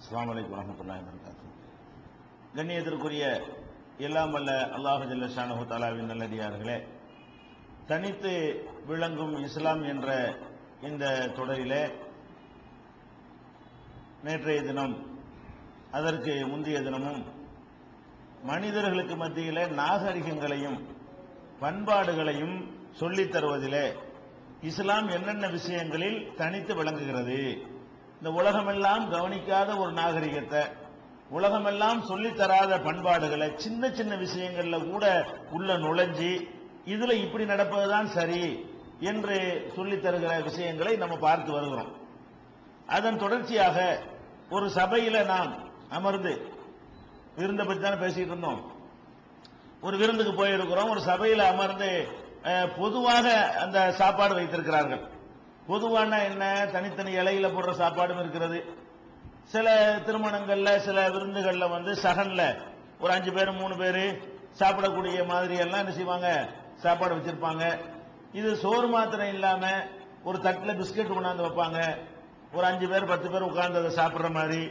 அஸ்ஸலாமு அலைக்கும் வரஹ்மத்துல்லாஹி வபரகாத்துஹு. கண்ணியத்திற்குரிய எல்லாம் வல்ல அல்லாஹ் ஜல்ல ஷானஹு தஆலாவின் நல்லடியார்களே, தனித்து விளங்கும் இஸ்லாம் என்ற இந்த தொடரிலே நேற்றைய தினம் அதற்கு முந்தைய தினமும் மனிதர்களுக்கு மத்தியிலே நாகரிகங்களையும் பண்பாடுகளையும் சொல்லித் தருவதிலே இஸ்லாம் என்னென்ன விஷயங்களில் தனித்து விளங்குகிறது, இந்த உலகமெல்லாம் கவனிக்காத ஒரு நாகரிகத்தை, உலகமெல்லாம் சொல்லித்தராத பண்பாடுகளை சின்ன சின்ன விஷயங்கள்ல கூட உள்ள நுழைஞ்சி இதுல இப்படி நடப்பதுதான் சரி என்று சொல்லித் தருகிற விஷயங்களை நம்ம பார்த்து வருகிறோம். அதன் தொடர்ச்சியாக ஒரு சபையில நாம் அமர்ந்து விருந்தை பற்றி தானே பேசிட்டு இருந்தோம். ஒரு விருந்துக்கு போயிருக்கிறோம். ஒரு சபையில அமர்ந்து பொதுவாக அந்த சாப்பாடு வைத்திருக்கிறார்கள். பொதுவான என்ன, தனித்தனி இலையில போடுற சாப்பாடும் இருக்கிறது. சில திருமணங்கள்ல சில விருந்துகள்ல சகன்ல ஒரு 5 பேர் 3 பேர் சாப்பிடக்கூடிய மாதிரி எல்லாம் என்ன செய்வாங்க, சாப்பாடு வச்சிருப்பாங்க. இது சோறு மாத்திரம் இல்லாம ஒரு தட்டில் பிஸ்கட் கொண்டாந்து வைப்பாங்க. ஒரு 5 பேர் 10 பேர் உட்கார்ந்து அதை சாப்பிடுற மாதிரி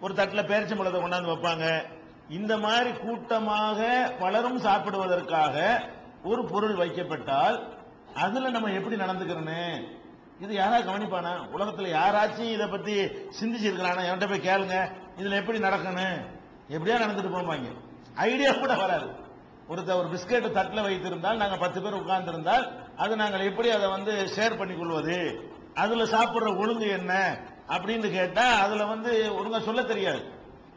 ஒரு தட்டில் பேரிச்சம்பழத்தை கொண்டாந்து வைப்பாங்க. இந்த மாதிரி கூட்டமாக பலரும் சாப்பிடுவதற்காக ஒரு பொருள் வைக்கப்பட்டால் அதுல நம்ம எப்படி நடந்துக்கிறோன்னு இது யாரா கவனிப்பானா? உலகத்துல யாராச்சும் இதை பத்தி சிந்திச்சிருக்கிறானா? என்கிட்ட போய் கேளுங்க, இதுல எப்படி நடக்கணும், எப்படியா நடந்துட்டு போவாங்க. ஐடியா கூட வராது. ஒரு பிஸ்கட் தட்டில் வைத்திருந்தால் நாங்க 10 பேர் உட்கார்ந்து இருந்தால் அது நாங்கள் எப்படி அதை ஷேர் பண்ணி கொள்வது, அதுல சாப்பிடுற ஒழுங்கு என்ன அப்படின்னு கேட்டா அதுல ஒழுங்கா சொல்ல தெரியாது.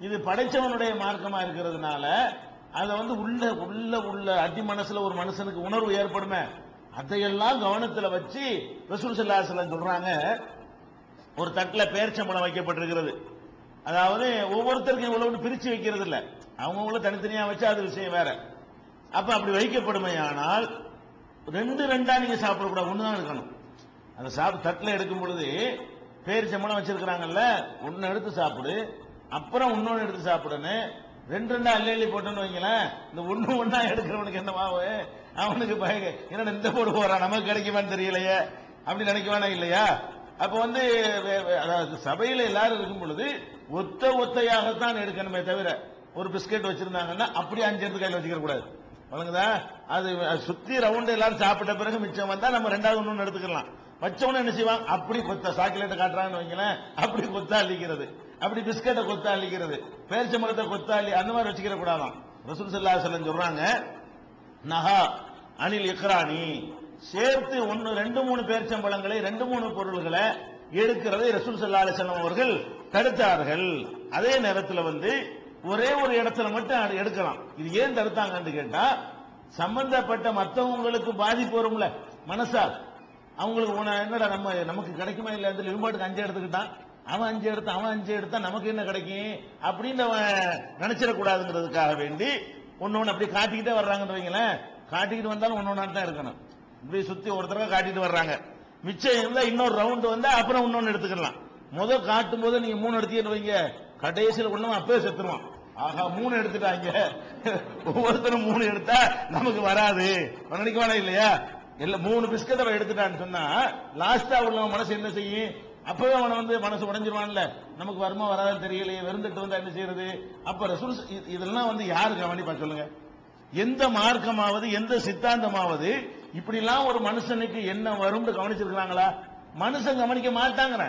இது படைச்சவனுடைய மார்க்கமா இருக்கிறதுனால அதை உள்ள உள்ள உள்ள அடி மனசுல ஒரு மனுஷனுக்கு உணர்வு ஏற்படுமே, அதையெல்லாம் கவனத்தில் வச்சு ரசூல் ஸல்லல்லாஹு அலைஹி வஸல்லம் சொல்றாங்க, ஒரு தட்டில் பேரிச்சம்பழம் வைக்கப்பட்டிருக்கிறது. அதாவது ஒவ்வொருத்தருக்கும் இவ்வளவு பிரிச்சு வைக்கிறது இல்ல, அவங்கவுங்கள தனித்தனியா வச்சா அது விஷயம் வேற. அப்ப அப்படி வைக்கப்படுமையானால் 2 நீங்க சாப்பிடக்கூடாது, ஒண்ணுதான் இருக்கணும். அந்த தட்டில் எடுக்கும் பொழுது பேரிச்சம்பழம் வச்சிருக்கிறாங்கல்ல, ஒன்னு எடுத்து சாப்பிடு, அப்புறம் இன்னொன்னு எடுத்து சாப்பிடணும். 2 அள்ளி போட்டோன்னு வைங்களேன், இந்த ஒண்ணா எடுக்கிறவனுக்கு என்னவாவு, அவனுக்கு பயங்க என்ன இந்த போடு போறான், நமக்கு கிடைக்குமான்னு தெரியலையே அப்படி நினைக்குவானா இல்லையா? அப்ப அதாவது சபையில எல்லாரும் இருக்கும் பொழுது ஒத்தையாகத்தான் எடுக்கணுமே தவிர, ஒரு பிஸ்கட் வச்சிருந்தாங்கன்னா அப்படி 5 எடுத்து கையில் வச்சுக்க கூடாது. வழங்குதா? அது சுத்தி ரவுண்ட் எல்லாரும் சாப்பிட்ட பிறகு மிச்சம் வந்தா நம்ம 2வது ஒண்ணு எடுத்துக்கலாம். வச்சவன என்ன செய்வாங்க, அப்படி கொத்த சாக்லேட்டை காட்டுறாங்கன்னு வைங்களேன், அப்படி கொத்தா அள்ளிக்கிறது, அப்படி பிஸ்கட்டை கொத்தா அள்ளிக்கிறது, பேரிச்சம்பழத்தை கொத்தா அள்ளி அந்த மாதிரி வச்சுக்கிற கூடாதான். ரசூல் ஸல்லல்லாஹு அலைஹி வஸல்லம் சொல்றாங்க, நஹா அனில் இக்ரானி, சேர்த்து 1 2 3 பேரிச்சம்பழங்களை 2 3 பொருள்களை எடுக்கிறதை ரசூல் ஸல்லல்லாஹு அலைஹி வஸல்லம் அவர்கள் தடுத்தார்கள். அதே நேரத்தில் ஒரே ஒரு இடத்துல மட்டும் எடுக்கலாம். இது ஏன் தடுத்தாங்கன்னு கேட்டா, சம்பந்தப்பட்ட மற்றவங்களுக்கு பாதிப்பு வரும்ல மனசா, அவங்களுக்கு என்னடா நமக்கு கிடைக்குமா இல்ல, இவன் 5 எடுத்துக்கிட்டான், அவன் 5 எடுத்தான், அவன் 5 எடுத்தா நமக்கு என்ன கிடைக்கும் அப்படின்னு அவன் நினைச்சிடக்கூடாதுங்கிறதுக்காக வேண்டி ஒன்னொன்னு அப்படி காட்டிக்கிட்டே வர்றாங்கன்னு வைங்களேன். காட்டிக்கிட்டு வந்தாலும் ஒன்னொன்னா தான் இருக்கணும். இப்படி சுத்தி ஒருத்தர காட்டிட்டு வர்றாங்க, மிச்சம் இருந்தா இன்னொரு ரவுண்ட் வந்தா அப்புறம் இன்னொன்னு எடுத்துக்கலாம். முதல் காட்டும் போது நீங்க 3 எடுத்தீங்கன்னு வைங்க, கடைசியில் கொண்டு அப்பவே செத்துருவான். ஆஹா 3 எடுத்துட்டாங்க, ஒவ்வொருத்தரும் 3 எடுத்தா நமக்கு வராது நினைக்குவானா இல்லையா? இல்ல 3 பிஸ்கட் எடுத்துட்டான்னு சொன்னா லாஸ்டா உள்ள மனசு என்ன செய்யும், அப்பவே அவனை மனசு உடைஞ்சிருவான்ல, நமக்கு வருமா வராதுன்னு தெரியலையே, வெறுந்துட்டு வந்தா என்ன செய்யறது? அப்ப ரசூல் இதெல்லாம் யாரு கவனிப்பா சொல்லுங்க? எந்த மார்க்கமாவது எந்த சித்தாந்தமாவது இப்படி எல்லாம் ஒரு மனுஷனுக்கு என்ன வரும் கவனிச்சிருக்காங்களா? மனுஷன் கவனிக்க மாட்டாங்க.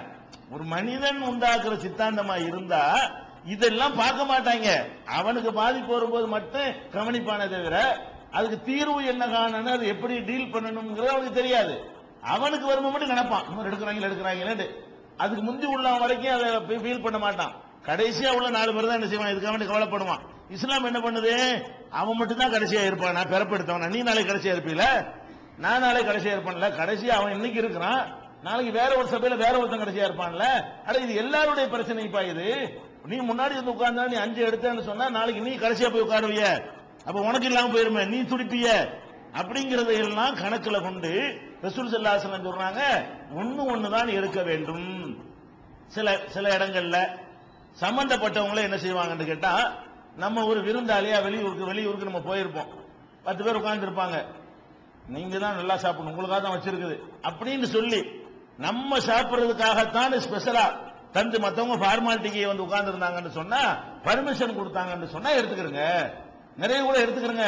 ஒரு மனிதன் உண்டாக்குற சித்தாந்தமா இருந்தா இதெல்லாம் பார்க்க மாட்டாங்க. அவனுக்கு பாதிப்பு வரும்போது மட்டும் கவனிப்பானே தவிர அதுக்கு தீர்வு என்ன காணணும், அது எப்படி டீல் பண்ணணும்ங்கிறது அவனுக்கு தெரியாது. அவனுக்கு வரும்போது மட்டும் நினைப்பான், இன்னும் எடுக்கிறாங்களே. அதுக்கு முந்தி உள்ளவன் வரைக்கும் அதை ஃபீல் பண்ண மாட்டான். கடைசியா உள்ள 4 பேர் தான் என்ன செய்வான், இதுக்காக வேண்டி கவலைப்படுவான். இஸ்லாம் என்ன பண்ணுது, அவன் மட்டும் தான் கடைசியா இருப்பான். நான் பிறப்படுத்தவன, நீ நாளைக்கு கடைசியா இருப்பீல, நான் நாளைக்கு கடைசியா இருப்பான்ல. கடைசியா அவன் இன்னைக்கு இருக்கிறான், நாளைக்கு வேற ஒரு சபையில வேற ஒருத்தன் கடைசியா இருப்பான்ல. அட இது எல்லாருடைய பிரச்சனைப்பா. இது நீ முன்னாடி உட்கார்ந்தா நீ 5 எடுத்தேன்னு சொன்னா நாளைக்கு நீ கடைசியா போய் உட்காருவிய, அப்ப உனக்கு இல்லாம போயிருமே, நீ துடிப்பிய அப்படிங்கறத எல்லாம் கணக்குல கொண்டு ரசூல் ஸல்லல்லாஹு அலைஹி வஸல்லம் சொல்றாங்க, ஒண்ணு தான் எடுக்க வேண்டும். சில இடங்கள்ல சம்பந்தப்பட்டவங்களே என்ன செய்வாங்கன்னு கேட்டா, நம்ம ஒரு விருந்தாளியா வெளியூருக்கு நம்ம போயிருப்போம், 10 பேர் உட்கார்ந்து இருப்பாங்க, நீங்க தான் நல்லா சாப்பிடணும், உங்களுக்காக தான் வச்சிருக்குது அப்படின்னு சொல்லி நம்ம சாப்பிடுறதுக்காகத்தான் ஸ்பெஷலா தந்து மத்தவங்க ஃபார்மாலிட்டிக்கு வந்து உட்கார்ந்து இருந்தாங்கன்னு சொன்னா, பர்மிஷன் கொடுத்தாங்கன்னு சொன்னா எடுத்துக்கிறங்க, நிறைய கூட எடுத்துக்கிறங்க.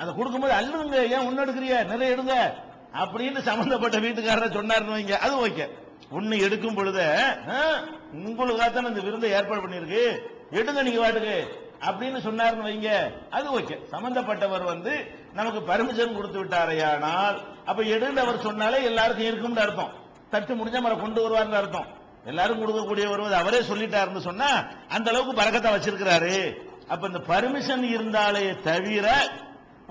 அதை கொடுக்கும்போது அள்ளுங்க, ஏன் ஒன்னு எடுக்கிறிய, நிறைய எடுங்க அப்படின்னு சம்பந்தப்பட்ட வீட்டுக்காரர் சொன்னாருன்னு வைங்க, அது ஓகே. ஒன்னு எடுக்கும் பொழுது உங்களுக்காகத்தான் இந்த விருந்தை ஏற்பாடு பண்ணிருக்கு, எடுங்க நீங்க வாட்டுக்கு அப்படின்னு சொன்னாருன்னு வைங்க, அது ஓகே. சம்பந்தப்பட்டவர் வந்து நமக்கு பர்மிஷன் கொடுத்து விட்டாரையானால் அப்ப எடுன்னு அவர் சொன்னாலே எல்லாருக்கும் இருக்கும்னு அர்த்தம். தட்டு முடிஞ்சா மர கொண்டு வருவார்னு அர்த்தம். எல்லாரும் கொடுக்கக்கூடிய வருவது அவரே சொல்லிட்டாருன்னு சொன்னா அந்த அளவுக்கு பரக்கத்தா வச்சிருக்கிறாரு. அப்ப இந்த பர்மிஷன் இருந்தாலே தவிர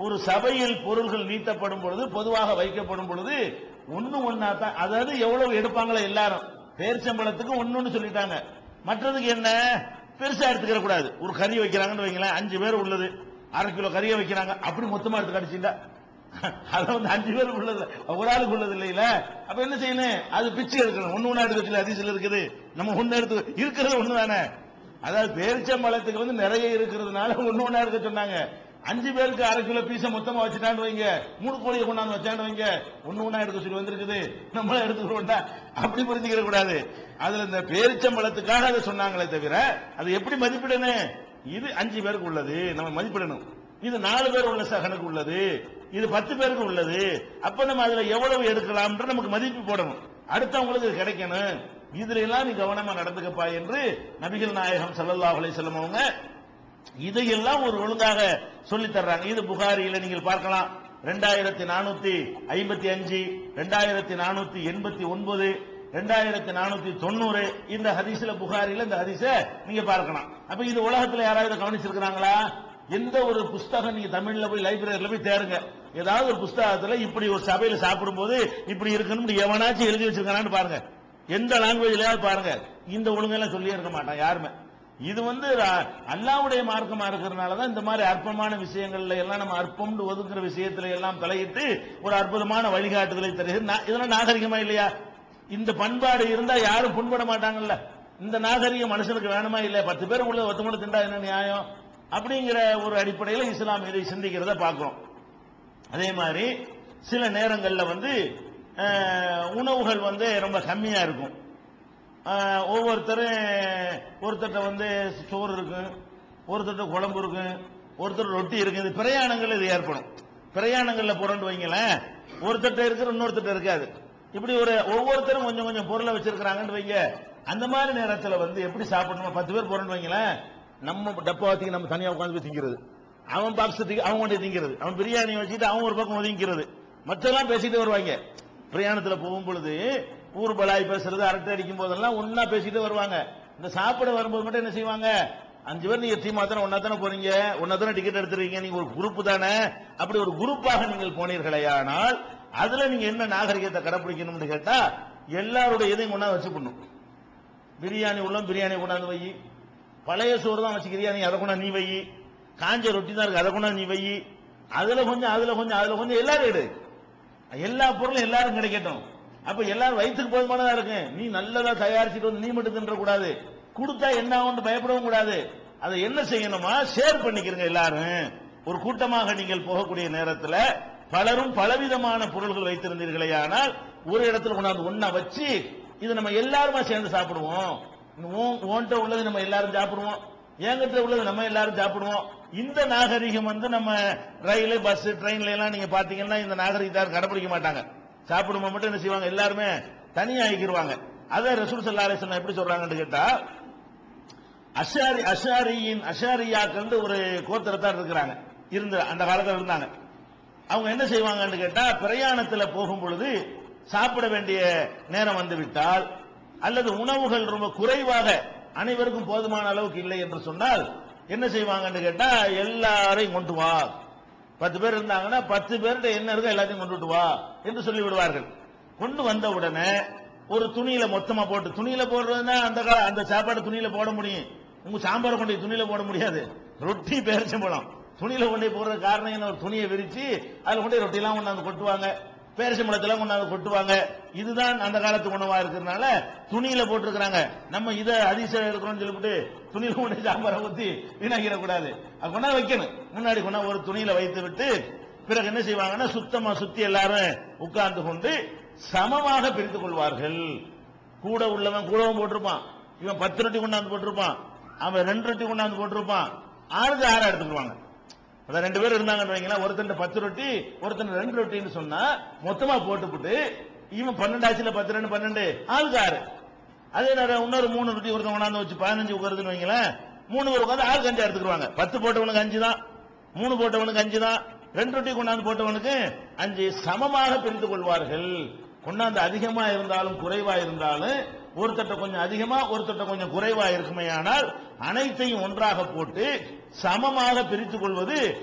ஒரு சபையில் பொருள்கள் நீட்டப்படும் பொழுது, பொதுவாக வைக்கப்படும் பொழுது ஒன்னு ஒன்னா தான், அதாவது எவ்வளவு எடுப்பாங்களோ எல்லாரும். பேர்ச்சம்பளத்துக்கு ஒன்னு சொல்லிட்டாங்க, மற்றதுக்கு என்ன பெருசா எடுத்துக்கிற கூடாது. ஒரு கறி வைக்கிறாங்கன்னு வைங்களேன், 5 பேர் உள்ளது, 1/2 கிலோ கறியை வைக்கிறாங்க, அப்படி மொத்தமா எடுத்து கடிச்சுட்டா அதை வந்து 5 பேருக்கு உள்ளது, ஒரு ஆளுக்கு உள்ளது இல்லையில. அப்ப என்ன செய்யணும், அது பிச்சு எடுக்கணும். ஒண்ணு ஒண்ணா எடுக்க வச்சு அதிசயில் இருக்குது, நம்ம ஒண்ணு எடுத்து இருக்கிறது ஒண்ணு தானே. அதாவது பேரிச்சம்பழத்துக்கு வந்து நிறைய இருக்கிறதுனால ஒண்ணு ஒண்ணா எடுக்க சொன்னாங்க. 5 பேருக்கு 1/2 கிலோ பீஸை மொத்தமா வச்சுட்டான்னு வைங்க, 3 கோழியை கொண்டாந்து வச்சான்னு வைங்க, ஒண்ணு ஒண்ணா எடுக்க சொல்லி வந்திருக்குது, நம்மள எடுத்துக்கிறோம்டா அப்படி புரிஞ்சுக்கிற கூடாது. அதுல இந்த பேரிச்சம்பழத்துக்காக அதை சொன்னாங்களே தவிர அது எப்படி மதிப்பிடணும், இது 5 பேருக்கு உள்ளது நம்ம மதிப்பிடணும், இது 4 பேர் உள்ள சகனுக்கு உள்ளது, இது 10 பேருக்கு உள்ளது. அப்ப நம்ம அதுல எவ்வளவு எடுக்கலாம் நமக்கு மதிப்பு போடணும், அடுத்தவங்களுக்கு கிடைக்கணும். இதுல எல்லாம் நீ கவனமா நடந்துக்கப்பா என்று நபிகள் நாயகம் ஸல்லல்லாஹு அலைஹி வஸல்லம் அவங்க இதையெல்லாம் ஒரு ஒழுங்காக சொல்லி தர்றாங்க. இது புகாரியில நீங்கள் பார்க்கலாம், 2455, 2489, 2490 இந்த ஹதீஸ்ல, புகாரில இந்த ஹதீஸ நீங்க பார்க்கலாம். அப்ப இது உலகத்துல யாராவது கவனிச்சிருக்கிறாங்களா? எந்த ஒரு புஸ்தகம் நீங்க தமிழ்ல போய் லைப்ரரியில போய் தேடுங்க, ஏதாவது ஒரு புஸ்தகத்துல இப்படி ஒரு சபையில சாப்பிடும் போது இப்படி இருக்கணும் எவனாச்சும் எழுதி வச்சிருக்கானு பாருங்க, எந்த லாங்குவேஜ்லயாவது பாருங்க. இந்த ஒழுங்கெல்லாம் சொல்லி இருக்க மாட்டான் யாருமே. இது வந்து அல்லாஹ்வுடைய மார்க்கமா இருக்கிறதுனாலதான் இந்த மாதிரி அற்பமான விஷயங்கள்ல எல்லாம் நம்ம அற்பம்னு ஒதுக்குற விஷயத்துல எல்லாம் தலையிட்டு ஒரு அற்புதமான வழிகாட்டுதலை தருகிறது. இதெல்லாம் நாகரிகமா இல்லையா? இந்த பண்பாடு இருந்தா யாரும் புண்பட மாட்டாங்கல்ல. இந்த நாகரிக மனுஷனுக்கு வேணுமா இல்லையா? 10 பேர் உள்ள ஒத்துமணி திண்டா என்ன நியாயம் அப்படிங்கிற ஒரு அடிப்படையில் இஸ்லாம் இதை சிந்திக்கிறத பார்க்கிறோம். அதே மாதிரி சில நேரங்கள்ல வந்து உணவுகள் வந்து ரொம்ப கம்மியா இருக்கும். ஒருத்தட்ட வந்து சோறு இருக்கு, ஒருத்தட்ட குழம்பு இருக்கு, ஒருத்தர் ரொட்டி இருக்கு. இது பிரயாணங்கள் இது ஏற்படும். பிரயாணங்கள்ல புரண்டு வைங்களேன், ஒருத்தட்ட இருக்கிற இன்னொருத்தட்ட இருக்காது. இப்படி ஒவ்வொருத்தரும் கொஞ்சம் கொஞ்சம் பொருளை வச்சிருக்கிறாங்கன்னு வைங்க. அந்த மாதிரி நேரத்தில் வந்து எப்படி சாப்பிடணும், 10 பேர் புரண்டு வைங்களேன், நம்ம டப்பாவத்துக்கு நம்ம தனியா உட்காந்து போய் திங்கிறது, அவன் பாக்ஸத்துக்கு அவன் கொண்டு திங்கிறது, அவன் பிரியாணி வச்சுட்டு அவன் ஒரு பக்கம் ஒதுங்கிறது, மற்றெல்லாம் பேசிட்டு வருவாங்க. பிரயாணத்தில் போகும் பொழுது ஊர் பலாய் பேசுறது, அரட்டை அடிக்கும் போதெல்லாம் ஒன்னா பேசிட்டு வருவாங்க. இந்த சாப்பிட வரும்போது மட்டும் என்ன செய்வாங்க, 5 பேர் நீங்க டீமா தானே ஒன்னா தானே போறீங்க, ஒன்னா தானே டிக்கெட் எடுத்துறீங்க, நீங்க ஒரு குரூப் தானே, அப்படி ஒரு குரூப்பாக நீங்கள் போனீர்களேயானால் அதுல நீங்க என்ன நாகரிகத்தை கடைபிடிக்கணும்னு கேட்டா எல்லாருடைய இதையும் கொண்டாந்து வச்சு பண்ணும். பிரியாணி உள்ள பிரியாணி கொண்டாந்து வை, பழைய சோறு தான் வச்சுக்கிறியா நீ அதை கொண்டா நீ வை, காஞ்ச ரொட்டி தான் இருக்கு அதை கொண்டா நீ வை, அதுல கொஞ்சம் அதுல கொஞ்சம் அதுல கொஞ்சம் எல்லாரும் எடு, எல்லா பொருளும் எல்லாரும் கிடைக்கட்டும். அப்ப எல்லாரும் வயிற்றுக்கு போதுமானதா இருக்கு, நீ நல்லதா தயாரிச்சுட்டு வந்து நீ மட்டும் தின்ற கூடாது, கொடுத்தா என்ன ஆகும் பயப்படவும் கூடாது. அதை என்ன செய்யணுமா, ஷேர் பண்ணிக்கிறங்க எல்லாரும். ஒரு கூட்டமாக நீங்கள் போகக்கூடிய நேரத்தில் பலரும் பலவிதமான பொருள்கள் வைத்திருந்தீர்களே, ஆனால் ஒரு இடத்துல கொண்டாந்து ஒன்னா வச்சு இது நம்ம எல்லாருமா சேர்ந்து சாப்பிடுவோம், உன்கிட்ட உள்ளது நம்ம எல்லாரும் சாப்பிடுவோம், என்கிட்ட உள்ளது நம்ம எல்லாரும் சாப்பிடுவோம். இந்த நாகரிகம் வந்து நம்ம ரயில் பஸ் ட்ரெயின்ல எல்லாம் நீங்க பாத்தீங்கன்னா இந்த நாகரிகத்தை கடைபிடிக்க மாட்டாங்க. சாப்பிடும்போது மட்டும் என்ன செய்வாங்க, எல்லாருமே தனியா ஆகிக்கிடுவாங்க. அதை ரசூல் ஸல்லல்லாஹு அலைஹி வஸல்லம் எப்படி சொல்றாங்கன்னு கேட்டா, அஷாரியாக்கள் ஒரு கோத்திரத்தார் இருக்கிறாங்க, இருந்த அந்த காலத்தில் இருந்தாங்க. அவங்க என்ன செய்வாங்கன்னு கேட்டா, பிரயாணத்தில் போகும் பொழுது சாப்பிட வேண்டிய நேரம் வந்து விட்டால் அல்லது உணவுகள் ரொம்ப குறைவாக அனைவருக்கும் போதுமான அளவுக்கு இல்லை என்று சொன்னால் என்ன செய்வாங்கன்னு கேட்டா, எல்லாரையும் கொண்டு வா, 10 பேர் இருந்தாங்கன்னா 10 பேர்கிட்ட என்ன இருக்கோ எல்லாத்தையும் கொண்டு வா என்று சொல்லி விடுவார்கள். கொண்டு வந்த உடனே ஒரு துணியில மொத்தமா போட்டு, துணியில போடுறதுன்னா அந்த சாப்பாடு துணியில போட முடியும், உங்க சாம்பாரை கொண்டு துணியில போட முடியாது. ரொட்டி பேரிச்சம்பழம் துணியில கொண்டு போடுற காரணம் என்ன, ஒரு துணியை விரிச்சு அதுல கொண்டு ரொட்டி எல்லாம் கொண்டாந்து கொட்டுவாங்க, பேரிச்சம்பழத்தெல்லாம் கொண்டாந்து கொட்டுவாங்க. இதுதான் அந்த காலத்து உணவா இருக்கிறதுனால துணியில போட்டிருக்கிறாங்க. நம்ம இதை அதிசயம் இருக்கிறோம்னு சொல்லிவிட்டு துணியில கொண்டு சாம்பாரை ஊத்தி வீணாக்கிட கூடாது, அது கொண்டாந்து வைக்கணும். முன்னாடி கொண்டா ஒரு துணியில வைத்து விட்டு பிறகு என்ன செய்வாங்கன்னா சுத்தமா சுத்தி எல்லாரும் உட்கார்ந்து கொண்டு சமமாக பிரித்துக் கொள்வார்கள். கூட உள்ளவன் கூடவும் போட்டிருப்பான், இவன் 10 ரொட்டி கொண்டாந்து போட்டிருப்பான், அவன் 2 ரொட்டி கொண்டாந்து போட்டிருப்பான், ஆளுக்கு 6 எடுத்துக்குவாங்க. அதான் 2 பேர் இருந்தாங்கன்னு வைங்களா, ஒருத்தன் 10 ரொட்டி ஒருத்தன் 2 ரொட்டின்னு சொன்னா மொத்தமா போட்டுப்புட்டு இவன் 12 ஆச்சுல 10 2 12 ஆளுக்கு 6. அதே நேரம் இன்னொரு 3 ரொட்டி ஒருத்தன் கொண்டாந்து வச்சு 15 உட்காருதுன்னு வைங்களேன், 3 பேர் உட்காந்து ஆளுக்கு 5 எடுத்துக்குவாங்க. 10 போட்டவனுக்கு 5 தான், 3 போட்டவனுக்கு 5 தான், 2 ரொட்டி கொண்டாந்து போட்டவனுக்கு 5 சமமாக பிரித்துக் கொள்வார்கள். கொண்டாந்து அதிகமா இருந்தாலும் குறைவா இருந்தாலும் ஒருத்தட்ட கொஞ்சம் அதிகமா ஒருத்தட்ட கொஞ்சம் குறைவா இருக்குமே, ஆனால் அனைத்தையும் ஒன்றாக போட்டு சமமாக பிரித்துக் கொள்வது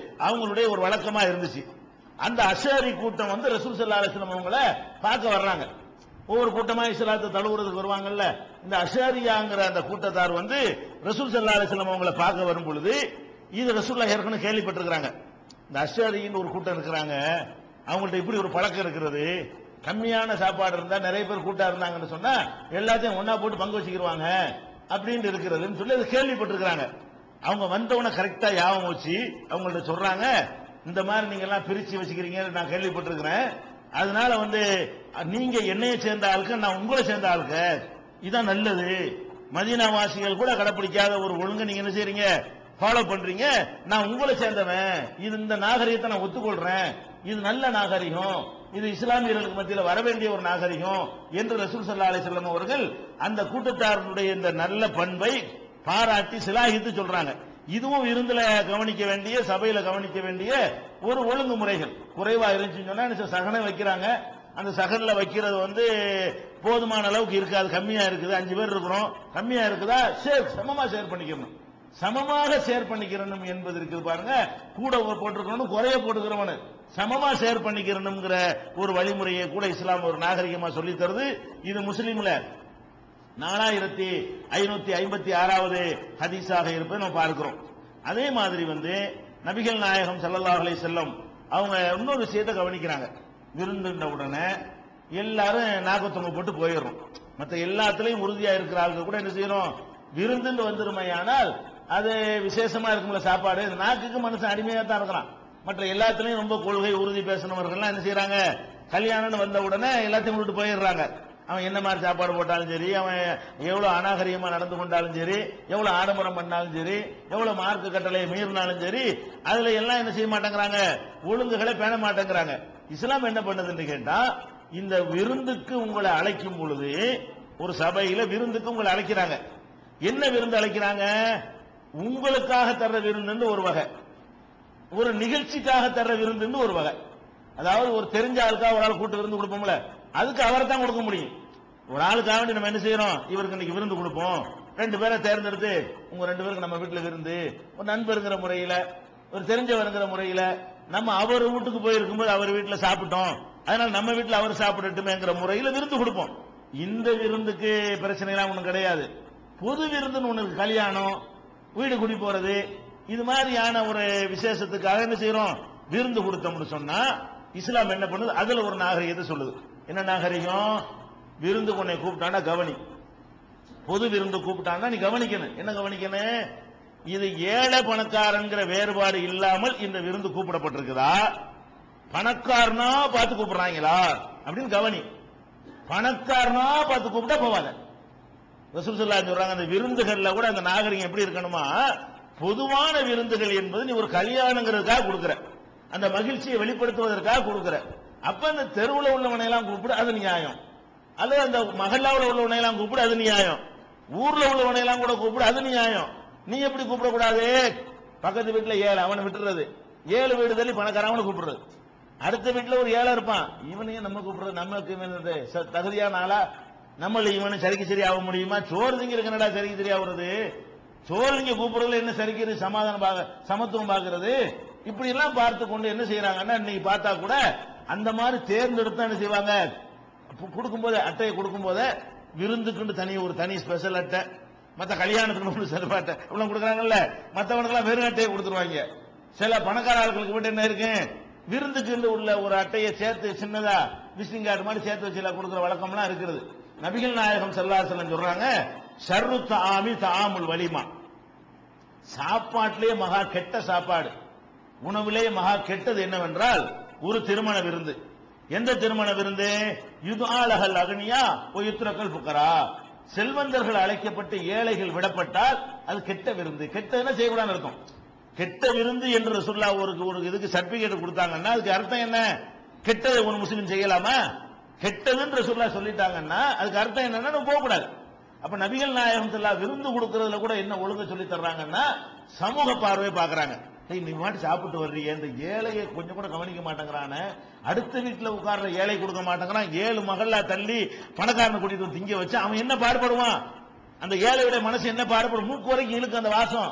அவங்களுடைய ஒரு வழக்கமா இருந்துச்சு. அந்த அஷாரி கூட்டம் வந்து ரசூல் ஸல்லல்லாஹு அலைஹி வஸல்லம் அவங்கள பார்க்க வர்றாங்க. ஒவ்வொரு கூட்டமா இஸ்லாத்தை தழுவுறதுக்கு வருவாங்கல்ல, இந்த அஷாரியாங்கிற அந்த கூட்டத்தார் வந்து ரசூல் ஸல்லல்லாஹு அலைஹி வஸல்லம் அவங்கள பார்க்க வரும் பொழுது இது ரசூலுல்லாஹ் ஏற்கனவே கேள்விப்பட்டிருக்கிறாங்க. இந்த அஷாரின்னு ஒரு கூட்டம் இருக்கிறாங்க, அவங்கள்ட்ட இப்படி ஒரு பழக்கம் இருக்கிறது, கம்மியான சாப்பாடு இருந்தா நிறைய பேர் கூட்டா இருந்தாங்கன்னு சொன்னா எல்லாத்தையும் ஒன்னா போட்டு பங்கு வச்சுக்கிடுவாங்க அப்படின்னு இருக்கிறதுன்னு சொல்லி அதை கேள்விப்பட்டிருக்கிறாங்க. அவங்க வந்தவன கரெக்டா யாபம் வச்சு அவங்கள்ட்ட சொல்றாங்க, இந்த மாதிரி நீங்க எல்லாம் பிரிச்சு வச்சுக்கிறீங்க நான் கேள்விப்பட்டிருக்கிறேன், அதனால வந்து நீங்க என்னைய சேர்ந்த ஆளுக்கு நான் உங்களை சேர்ந்த ஆளுக்கு இதான் நல்லது, மதீனா வாசிகள் கூட கடைப்பிடிக்காத ஒரு ஒழுங்கு நீங்க என்ன செய்றீங்க ஃபாலோ பண்றீங்க, நான் உங்களை சேர்ந்தவன், இது இந்த நாகரிகத்தை நான் ஒத்துக்கொள்றேன், இது நல்ல நாகரிகம், இது இஸ்லாமியர்களுக்கு மத்தியில் வர வேண்டிய ஒரு நாகரிகம் என்று ரசூல் ஸல்லல்லாஹு அலைஹி வஸல்லம் அவர்கள் அந்த கூட்டத்தாருடைய இந்த நல்ல பண்பை பாராட்டி சிலாகித்து சொல்றாங்க. இதுவும் விருந்துல கவனிக்க வேண்டிய, சபையில கவனிக்க வேண்டிய ஒரு ஒழுங்குமுறைகள். குறைவா இருந்துச்சுன்னு சொன்னா சகனை வைக்கிறாங்க, அந்த சகன்ல வைக்கிறது வந்து போதுமான அளவுக்கு இருக்காது, கம்மியா இருக்குது, 5 பேர் இருக்கிறோம், கம்மியா இருக்குதா சமமா ஷேர் பண்ணிக்கணும், சமமாக ஷேர் பண்ணிக்கிறணும் என்பது இருக்குது பாருங்க. கூட போட்டிருக்கணும் குறைய போட்டுக்கிறவனு சமமா ஷேர் பண்ணிக்கிறணுங்கிற ஒரு வழிமுறையை கூட இஸ்லாம் ஒரு நாகரிகமா சொல்லி தருது. இது முஸ்லீம்ல 4556வது ஹதீஸாக இருப்பதை நம்ம பார்க்கிறோம். அதே மாதிரி வந்து நபிகள் நாயகம் ஸல்லல்லாஹு அலைஹி வஸல்லம் அவங்க இன்னொரு விஷயத்தை கவனிக்கிறாங்க. விருந்துன்ற உடனே எல்லாரும் நாக்கத்தொங்க போட்டு போயிடுறோம். மற்ற எல்லாத்துலயும் உறுதியா இருக்கிற ஆளுங்க கூட என்ன செய்யறோம், விருந்துன்னு வந்துருமையானால் அது விசேஷமா இருக்கும்ல சாப்பாடு, நாக்குக்கு மனுஷன் அடிமையா தான் இருக்கிறான். மற்ற எல்லாத்துலயும் ரொம்ப கொள்கை உறுதி பேசினவர்கள் என்ன செய்யறாங்க, கல்யாணம்னு வந்த உடனே எல்லாத்தையும் விட்டு போயிடுறாங்க. அவன் என்ன மாதிரி சாப்பாடு போட்டாலும் சரி, அவன் எவ்வளவு அநாகரிகமா நடந்து கொண்டாலும் சரி, எவ்வளவு ஆடம்பரம் பண்ணாலும் சரி, எவ்வளவு மார்க்க கட்டளையை மீறினாலும் சரி, அதுல எல்லாம் என்ன செய்ய மாட்டேங்கிறாங்க, ஒழுங்குகளை பேண மாட்டேங்கிறாங்க. இஸ்லாம் என்ன பண்ணதுன்னு கேட்டா, இந்த விருந்துக்கு உங்களை அழைக்கும் பொழுது ஒரு சபையில விருந்துக்கு உங்களை அழைக்கிறாங்க, என்ன விருந்து அழைக்கிறாங்க, உங்களுக்காக தர்ற விருந்துன்னு ஒரு வகை, ஒரு நிகழ்ச்சிக்காக தர்ற விருந்துன்னு ஒரு வகை. அதாவது ஒரு தெரிஞ்ச ஆளுக்காக ஒரு ஆள் கூட்டு விருந்து கொடுப்போம்ல, அதுக்கு அவரை தான் கொடுக்க முடியும். ஒரு ஆளுக்காக வேண்டி நம்ம என்ன செய்யறோம், இவருக்கு இன்னைக்கு விருந்து கொடுப்போம், 2 பேரை தேர்ந்தெடுத்து உங்க 2 பேருக்கு நம்ம வீட்டுல விருந்து, ஒரு நண்பருங்கிற முறையில, ஒரு தெரிஞ்சவருங்கிற முறையில, நம்ம அவர் வீட்டுக்கு போயிருக்கும் போது அவர் வீட்டுல சாப்பிட்டோம், அதனால நம்ம வீட்டுல அவர் சாப்பிடட்டுமேங்கிற முறையில விருந்து கொடுப்போம். இந்த விருந்துக்கு பிரச்சனை எல்லாம் ஒண்ணும் கிடையாது. பொது விருந்துன்னு ஒண்ணு, கல்யாணம், வீடு குடி போறது, இது மாதிரியான ஒரு விசேஷத்துக்காக என்ன செய்யறோம், விருந்து கொடுத்தோம்னு சொன்னா இஸ்லாம் என்ன பண்ணுது, அதுல ஒரு நாகரிகத்தை சொல்லுது. என்ன நாகரிகம், விருந்து உன்னை கூப்பிட்டானா கவனி, பொது விருந்து கூப்பிட்டானா நீ கவனிக்கணும். என்ன கவனிக்கணும், இது ஏழை பணக்காரங்கிற வேறுபாடு இல்லாமல் இந்த விருந்து கூப்பிடப்பட்டிருக்குதா, பணக்காரனா பார்த்து கூப்பிடுறாங்களா அப்படின்னு கவனி. பணக்காரனா பார்த்து கூப்பிட்டா போவாங்க. ரசூல் ஸல்லல்லாஹு அலைஹி சொல்றாங்க, அந்த விருந்துகள்ல கூட அந்த நாகரிகம் எப்படி இருக்கணுமா, பொதுவான விருந்துகள் என்பது நீ ஒரு கல்யாணங்கிறதுக்காக கொடுக்குற, அந்த மகிழ்ச்சியை வெளிப்படுத்துவதற்காக கொடுக்குற, அப்ப அந்த தெருவில் உள்ளவனை எல்லாம் கூப்பிடு, அது நியாயம். அல்லது அந்த மஹல்லாவில் உள்ளவனை எல்லாம் கூப்பிடு, அது நியாயம். ஊர்ல உள்ளவனை எல்லாம் கூட கூப்பிடு, அது நியாயம். நீ எப்படி கூப்பிடக்கூடாது, பக்கத்து வீட்டுல 7 அவனை விட்டுறது, 7 வீடு தள்ளி பணக்காரவனை கூப்பிடுறது, அடுத்த வீட்டுல ஒரு 7 இருப்பான், இவனையும் நம்ம கூப்பிடுறது, நமக்கு தகுதியான ஆளா, நம்மள இவனை சரிக்கு சரி ஆக முடியுமா, சோறு திங்க இருக்கனடா சரிக்கு சரியாகிறது, சோறு திங்க கூப்பிடுறதுல என்ன சரிக்கிறது, சமத்துவம் பார்க்கிறது, இப்படி எல்லாம் பார்த்து கொண்டு என்ன செய்யறாங்கன்னா, இன்னைக்கு பார்த்தா கூட அந்த மாதிரி தேர்ந்தெடுத்து என்ன செய்வாங்க, கொடுக்கும் போது அட்டையை கொடுக்கும் போது விருந்துக்கு தனி ஸ்பெஷல் அட்டை, மற்ற கல்யாணத்துக்கு சிறப்பு அட்டை இவ்வளவு கொடுக்குறாங்கல்ல, மற்றவனுக்கெல்லாம் வெறும் அட்டையை கொடுத்துருவாங்க. சில பணக்கார ஆட்களுக்கு மட்டும் என்ன இருக்கு, விருந்துக்கு உள்ள ஒரு அட்டையை சேர்த்து சின்னதா விசிட்டிங் கார்டு மாதிரி சேர்த்து வச்சு கொடுக்குற வழக்கம்லாம் இருக்கிறது. நபிகள் நாயகம் ஸல்லல்லாஹு அலைஹி வஸல்லம் சொல்றாங்க, ஷர்ரு தஆமி தஆமுல் வலிமா, சாப்பாட்டிலேயே மகா கெட்ட சாப்பாடு, உணவிலேயே மகா கெட்டது என்னவென்றால் ஒரு திருமண விருந்து. எந்த திருமண விருந்து, யுதுஆலஹல் அக்னியா வ யுத்ரகல் ஃபுகரா, செல்வந்தர்கள் அழைக்கப்பட்டு ஏழைகள் விடப்பட்டால் அது கெட்ட விருந்து. கெட்டதுன்னா செய்யக்கூடாது இருக்கும். கெட்ட விருந்து என்று ரசூலுல்லாஹ் ஒரு இதுக்கு சர்டிபிகேட் கொடுத்தாங்கன்னா அதுக்கு அர்த்தம் என்ன? கெட்டதை ஒரு முஸ்லீம் செய்யலாமா? கெட்டதுன்னு ரசூலுல்லாஹ் சொல்லிட்டாங்கன்னா அதுக்கு அர்த்தம் என்னன்னா நம்ம போகக்கூடாது. அப்ப நபிகள் நாயகம் ஸல்லல்லாஹு விருந்து கொடுக்கறதுல கூட என்ன ஒழுங்கு சொல்லி தர்றாங்கன்னா சமூக பார்வை பாக்குறாங்க. நீ மாட்டு சாப்பிட்டு வர்றீங்க, இந்த ஏழையை கொஞ்சம் கூட கவனிக்க மாட்டேங்கிறான, அடுத்த வீட்டில் உட்கார்ற ஏழை கொடுக்க மாட்டேங்கிறான், 7 மகள்ல தள்ளி பணக்காரனை கூட்டிட்டு வந்து திங்க வச்சு அவன் என்ன பாடுபடுவான்? அந்த ஏழையுடைய மனசு என்ன பாடுபடும்? மூக்கு வரைக்கும் இழுக்கு அந்த வாசம்.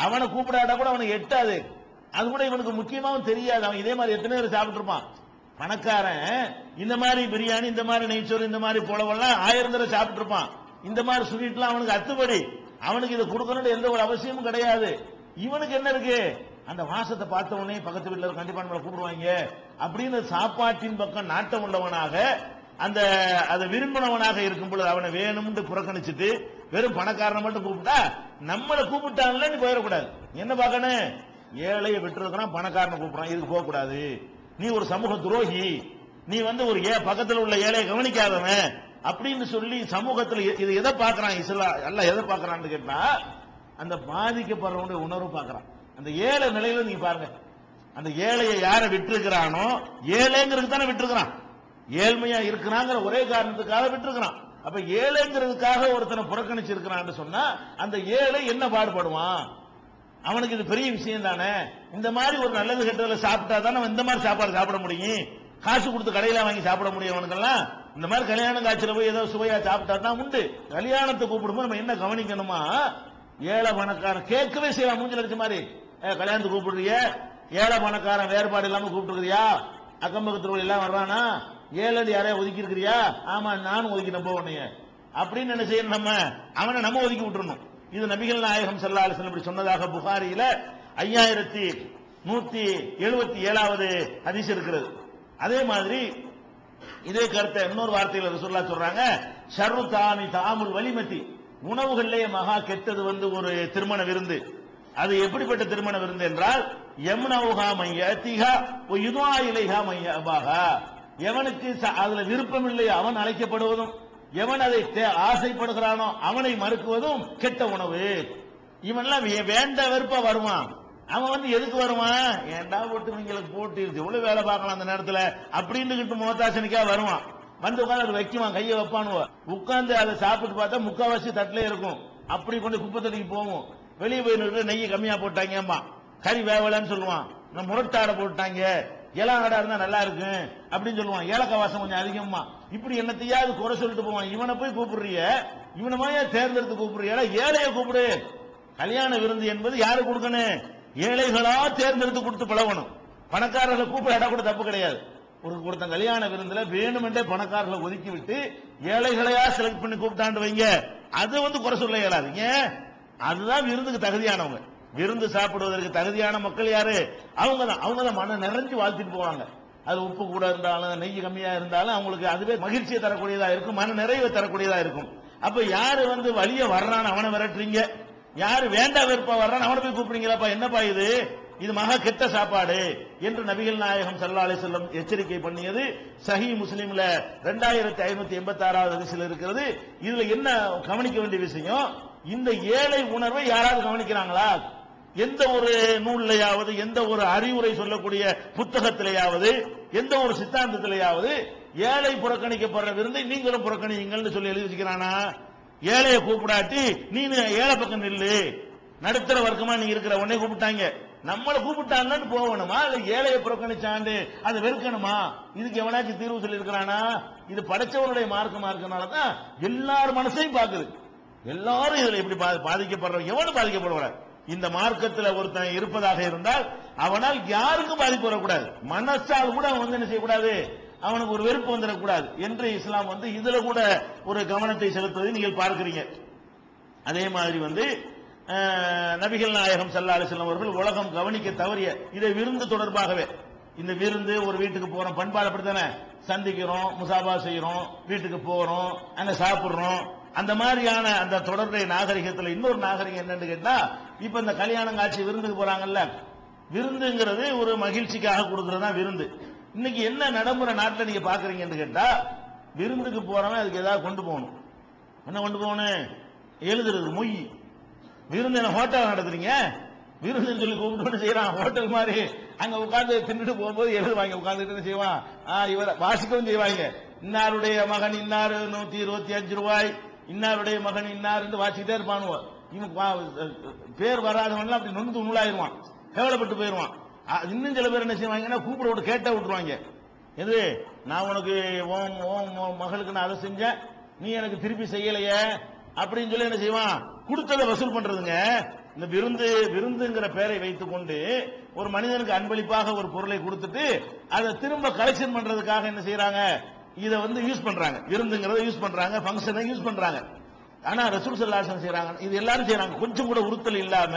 அவனை கூப்பிடாட்டா கூட அவனுக்கு எட்டாது. அது கூட இவனுக்கு முக்கியமாவும் தெரியாது. அவன் இதே மாதிரி எத்தனை பேர் சாப்பிட்டு இருப்பான். பணக்காரன் இந்த மாதிரி பிரியாணி, இந்த மாதிரி நெய்ச்சோறு, இந்த மாதிரி புலவெல்லாம் 1000 தடவை சாப்பிட்டு இருப்பான். இந்த மாதிரி ஸ்வீட்லாம் அவனுக்கு அத்துப்படி. அவனுக்கு இதை கொடுக்கணும்னு எந்த ஒரு அவசியமும் கிடையாது. இவனுக்கு என்ன இருக்கு? அந்த வாசத்தை பார்த்த உடனே பக்கத்து வீட்டில் கண்டிப்பா நம்மளை கூப்பிடுவாங்க அப்படின்னு சாப்பாட்டின் பக்கம் நாட்டம் உள்ளவனாக அந்த அதை விரும்பினவனாக இருக்கும் பொழுது அவனை வேணும்னு புறக்கணிச்சுட்டு வெறும் பணக்காரனை மட்டும் கூப்பிட்டா நம்மளை கூப்பிட்டான்ல நீ போயிடக்கூடாது. என்ன பார்க்கணும்? ஏழையை விட்டுருக்கிறான், பணக்காரனை கூப்பிடுறான், இதுக்கு போகக்கூடாது. நீ ஒரு சமூக துரோகி, நீ ஒரு பக்கத்தில் உள்ள ஏழையை கவனிக்காதவன் அப்படின்னு சொல்லி சமூகத்தில் இது எதை பார்க்கறான்? இஸ்லாம் அல்லாஹ் எதை பார்க்கறான்னு கேட்டா அந்த பாதிக்கப்படுறவனுடைய உணர்வு பார்க்கறான். அந்த ஏழை நிலையில நீங்க பாருங்க, அந்த ஏழையை யாரை விட்டுருக்கிறானோ ஏழைங்கிறது தானே விட்டுருக்கிறான். ஏழ்மையா இருக்கிறாங்கிற ஒரே காரணத்துக்காக விட்டுருக்கிறான். அப்ப ஏழைங்கிறதுக்காக ஒருத்தனை புறக்கணிச்சிருக்கிறான்னு சொன்னா அந்த ஏழை என்ன பாடுபடுவான்? அவனுக்கு இது பெரிய விஷயம் தானே. இந்த மாதிரி ஒரு நல்லது கெட்டதுல சாப்பிட்டா தானே இந்த மாதிரி சாப்பாடு சாப்பிட முடியும். காசு கொடுத்து கடையில வாங்கி சாப்பிட முடியும் அவனுக்கெல்லாம். இந்த மாதிரி கல்யாணம் காட்சியில போய் ஏதோ சுவையா சாப்பிட்டா உண்டு. கல்யாணத்தை கூப்பிடும்போது நம்ம என்ன கவனிக்கணுமா? ஏழை பணக்காரன் கேட்கவே செய்யலாம். மூஞ்சில வச்ச மாதிரி கல்யாணத்துக்கு கூப்பிடுறிய, ஏழை பணக்காரன் வேறுபாடு இல்லாம கூப்பிட்டுருக்கிறியா? அக்கம் பக்கத்துல எல்லாம் வர்றானா? ஏழு யாரையா ஒதுக்கி இருக்கிறியா? ஆமா நானும் ஒதுக்கின போவனைய அப்படின்னு என்ன செய்யணும்? அவனை நம்ம ஒதுக்கி விட்டுறணும். இது நபிகள் நாயகம் ஸல்லல்லாஹு அலைஹி வஸல்லம் சொன்னதாக புகாரியில 5177வது ஹதீஸ் இருக்கிறது. அதே மாதிரி இதே கருத்தை இன்னொரு வார்த்தையில் ரசூலுல்லாஹ் சொல்றாங்க, ஷர்ரு தாமி தாமுல் வலிமதி, உணவுகளிலேயே மகா கெட்டது ஒரு திருமண விருந்து. அது எப்படிப்பட்ட திருமண விருந்து என்றால் யம்னவுஹா மையதிஹா வ யுதுஆ இலைஹா மையபாஹா, எவனுக்கு அதுல விருப்பம் இல்லை அவன் அழைக்கப்படுவதும், எவன் அதை ஆசைப்படுகிறானோ அவனை மறுக்குவதும் கெட்ட உணவு. இவன்லாம் வேண்ட வெறுப்பா வருவான். அவன் எதுக்கு வருவான்? ஏண்டா போட்டு போட்டு எவ்வளவு வேலை பார்க்கலாம் அந்த நேரத்துல அப்படின்னு முகத்தாசனிக்கா வருவான். உட்காந்து அதை வைக்குவான், கையை வைப்பானுவ, உட்கார்ந்து அதை சாப்பிட்டு பார்த்தா முக்காவாசி தட்டிலே இருக்கும். அப்படி கொண்டு குப்பை தட்டிக்கு போவோம். வெளியே போய் நெய்யை கம்மியா போட்டாங்க, கறி வேவலன்னு சொல்லுவான். நம்ம முரட்டாடை போட்டாங்க, இலாங்கடா இருந்தா நல்லா இருக்கு அப்படின்னு சொல்லுவான். ஏலக்காய் வாசம் கொஞ்சம் அதிகமா. இப்படி என்னத்தையாவது குறை சொல்லிட்டு போவான். இவனை போய் கூப்பிடுறிய, இவனை மாதிரியா தேர்ந்தெடுத்து கூப்பிடுறிய? ஏழைய கூப்பிடு. கல்யாண விருந்து என்பது யாரு கொடுக்கணும்? ஏழைகளா தேர்ந்தெடுத்து கொடுத்து பழகணும். பணக்காரர்களை கூப்பிடாட்டா கூட தப்பு கிடையாது. ஒருத்தன் கல்யாண விருந்துல வேணுமென்றே பணக்காரர்களை ஒதுக்கி விட்டு ஏழைகளையா செலக்ட் பண்ணி கூப்பிட்டாண்டு வைங்க, அது குறை சொல்ல இயலாது. ஏன்? அதுதான் விருந்துக்கு தகுதியானவங்க. விருந்து சாப்பிடுவதற்கு தகுதியான மக்கள் யாரு? அவங்கதான் மன நிறைஞ்சு வாழ்த்திட்டு போவாங்க. அது உப்பு கூட இருந்தாலும் நெய் கம்மியா இருந்தாலும் அவங்களுக்கு அதுவே மகிழ்ச்சியை தரக்கூடியதா இருக்கும், மன நிறைவை தரக்கூடியதா இருக்கும். அப்ப யாரு வழிய வர்றான் அவனை விரட்டுறீங்க, யாரு வேண்டா வெறுப்பா வர்றான் அவனை போய் கூப்பிடுறீங்களா? என்னப்பா இது மகா கெட்ட சாப்பாடு என்று நபிகள் நாயகம் ஸல்லல்லாஹு அலைஹி வஸல்லம் எச்சரிக்கை பண்ணியது சஹீஹ் முஸ்லிம்ல 2586வது ஹதீஸ்ல இருக்கிறது. இதுல என்ன கவனிக்க வேண்டிய விஷயம்? இந்த ஏழை உணர்வை யாராவது கவனிக்கிறாங்களா? எந்த ஒரு நூல்லையாவது, எந்த ஒரு அறிவுரை சொல்லக்கூடிய புத்தகத்திலேயாவது, எந்த ஒரு சித்தாந்தத்திலேயாவது ஏழை புறக்கணிக்கப்படுற விருந்தை நீங்களும் புறக்கணிங்கள்னு சொல்லி எழுதி வச்சுக்கிறானா? ஏழையை கூப்பிடாட்டி நீ ஏழை பக்கம் நில்லு, நடுத்தர வர்க்கமா நீ இருக்கிற உடனே கூப்பிட்டாங்க, நம்மளை கூப்பிட்டாங்கன்னு போகணுமா? இல்ல ஏழையை புறக்கணிச்சாண்டு அதை வெறுக்கணுமா? இதுக்கு எவனாச்சும் தீர்வு சொல்லி இருக்கிறானா? இது படைச்சவனுடைய மார்க்கமா இருக்கனாலதான் எல்லாரும் மனசையும் பாக்குது. எல்லாரும் இதுல எப்படி பாதிக்கப்படுற, எவனும் பாதிக்கப்படுவார். இந்த மார்க்கத்தில் ஒருத்தன் இருப்பதாக இருந்தால் அவனால் யாருக்கும் பாதிப்பு வரக்கூடாது. மனசால் கூட அவன் என்ன செய்யக்கூடாது, அவனுக்கு ஒரு வெறுப்பு வந்துடக்கூடாது என்று இஸ்லாம் இதுல கூட ஒரு கவனத்தை செலுத்துவதை நீங்கள் பார்க்கிறீங்க. அதே மாதிரி நபிகள் நாயகம் ஸல்லல்லாஹு அலைஹி வஸல்லம் அவர்கள் உலகம் கவனிக்க தவறிய இதை விருந்து தொடர்பாகவே, இந்த விருந்து ஒரு வீட்டுக்கு போறோம், பண்பாடு அப்படித்தானே, சந்திக்கிறோம், முசாபா செய்யறோம், வீட்டுக்கு போறோம், அங்க சாப்பிடுறோம், அந்த மாதிரியான அந்த தொடர்புடைய நாகரிகத்தில் இன்னொரு நாகரிகம் என்னன்னு கேட்டா, இப்ப இந்த கல்யாணம் காட்சி விருந்துக்கு போறாங்கல்ல, விருந்துங்கிறது ஒரு மகிழ்ச்சிக்காக கொடுக்கறதா விருந்து. இன்னைக்கு என்ன நடைமுறை நாட்டில் நீங்க பாக்குறீங்கன்னு கேட்டா, விருந்துக்கு போறவன் அதுக்கு ஏதாவது கொண்டு போகணும். என்ன கொண்டு போகணும்? எழுதுறது மொய். விருந்து என்ன ஹோட்டல் நடத்துறீங்க? விருந்துன்னு சொல்லி கூப்பிட்டு செய்யறான் ஹோட்டல் மாதிரி. அங்க உட்கார்ந்து தின்னுட்டு போகும்போது எழுதுவாங்க, உட்கார்ந்துட்டு என்ன செய்வான், இவரை வாசிக்கவும் செய்வாங்க. இன்னாருடைய மகன் இன்னாரு 125 ரூபாய், இன்னாருடைய மகன் இன்னாரு வாசிக்கிட்டே இருப்பானுவோம். இவன் பேர் வராதவன்லாம் அப்படி நொந்து நூலாயிருவான், கேவலப்பட்டு போயிருவான். இன்னும் சில பேர் என்ன செய்வாங்கன்னா கூப்பிட விட்டு கேட்ட விட்டுருவாங்க. எது, நான் உனக்கு மகளுக்கு நான் அதை செஞ்சேன், நீ எனக்கு திருப்பி செய்யலையே அப்படின்னு சொல்லி என்ன செய்வான், கொடுத்ததை வசூல் பண்றதுங்க. இந்த விருந்துங்கிற பெயரை வைத்துக் கொண்டு ஒரு மனிதனுக்கு அன்பளிப்பாக ஒரு பொருளை கொடுத்துட்டு அதை திரும்ப கலெக்ஷன் பண்றதுக்காக என்ன செய்யறாங்க, இதை யூஸ் பண்றாங்க. விருந்துங்கிறத யூஸ் பண்றாங்க, ஃபங்க்ஷனை யூஸ் பண்றாங்க. ஆனா ரசூல் ஸல்லல்லாஹு அலைஹி வஸல்லம் செய்யறாங்க, இது எல்லாரும் செய்யறாங்க. கொஞ்சம் கூட உறுத்தல் இல்லாம,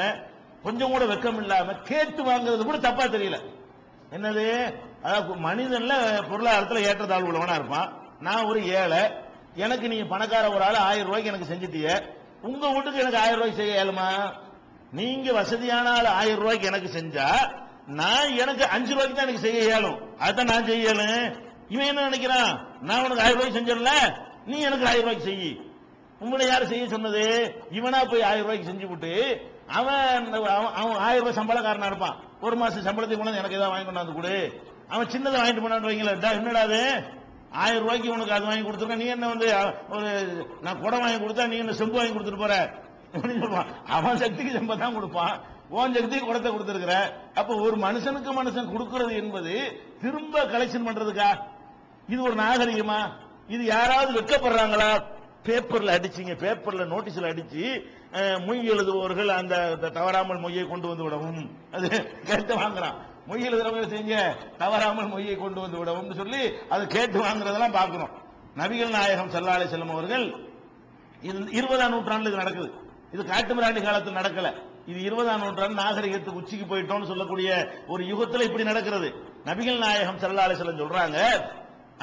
கொஞ்சம் கூட வெக்கம் இல்லாம கேட்டு வாங்குறது கூட தப்பா தெரியல. என்னது, அதாவது மனிதன்ல பொருளாதாரத்துல ஏற்றத்தாழ்வு உள்ளவனா இருப்பான். நான் ஒரு ஏழை, எனக்கு நீங்க பணக்கார ஒரு ஆள் 1000 ரூபாய்க்கு எனக்கு செஞ்சுட்டீங்க, உங்க வீட்டுக்கு எனக்கு 1000 ரூபாய்க்கு செய்ய இயலுமா? நீங்க வசதியான ஆள் 1000 ரூபாய்க்கு எனக்கு செஞ்சா நான் எனக்கு 5 ரூபாய்க்கு தான் எனக்கு செய்ய இயலும், அதான் நான் செய்யலும். இவன் என்ன நினைக்கிறான், நான் உனக்கு 1000 ரூபாய்க்கு செஞ்சிடல, நீ எனக்கு 1000 ரூபாய்க்கு செய். உங்களை யாரு செய்ய சொன்னது? இவனா போய் 1000 ரூபாய்க்கு செஞ்சு விட்டு அவன் 1000 ரூபாய் சம்பளக்காரனா இருப்பான். ஒரு மாசம் சம்பளத்தை கொண்டு எனக்கு ஏதாவது வாங்கி கொண்டாந்து கொடு. அவன் சின்னதை வாங்கிட்டு போனான்னு வைங்களா, என்னடா அது 1000 ரூபாய்க்கு உனக்கு அது வாங்கி கொடுத்துருக்க, நீ என்ன ஒரு நான் குடம் வாங்கி கொடுத்தா நீ என்ன செம்பு வாங்கி கொடுத்துட்டு போற அப்படின்னு சொல்லுவான். அவன் சக்திக்கு செம்பை தான் கொடுப்பான், உன் சக்திக்கு குடத்தை கொடுத்துருக்கிற. அப்ப ஒரு மனுஷனுக்கு மனுஷன் கொடுக்கிறது என்பது திரும்ப கலெக்ஷன் பண்றதுக்கா? இது ஒரு நாகரிகமா? இது யாராவது வெட்கப்படுறாங்களா? பேப்பர்ல அடிச்சீங்க, பேப்பர்ல நோட்டீஸ்ல அடிச்சு மொய் எழுதுபவர்கள் அந்த தவறாமல் மொய்யை கொண்டு வந்து விடவும், அது கேட்டு வாங்குறான். மொய் எழுதுறவங்க செய்யுங்க, தவறாமல் மொய்யை கொண்டு வந்து விடவும் சொல்லி அதை கேட்டு வாங்குறதெல்லாம் பார்க்கணும். நபிகள் நாயகம் ஸல்லல்லாஹு அலைஹி வஸல்லம் அவர்கள் இது 20ஆம் நூற்றாண்டுல நடக்குது. இது காட்டுமிராண்டி காலத்தில் நடக்கல. இது 20ஆம் நூற்றாண்டு நாகரிகத்துக்கு உச்சிக்கு போயிட்டோம்னு சொல்லக்கூடிய ஒரு யுகத்துல இப்படி நடக்கிறது. நபிகள் நாயகம் ஸல்லல்லாஹு அலைஹி வஸல்லம் சொல்றாங்க,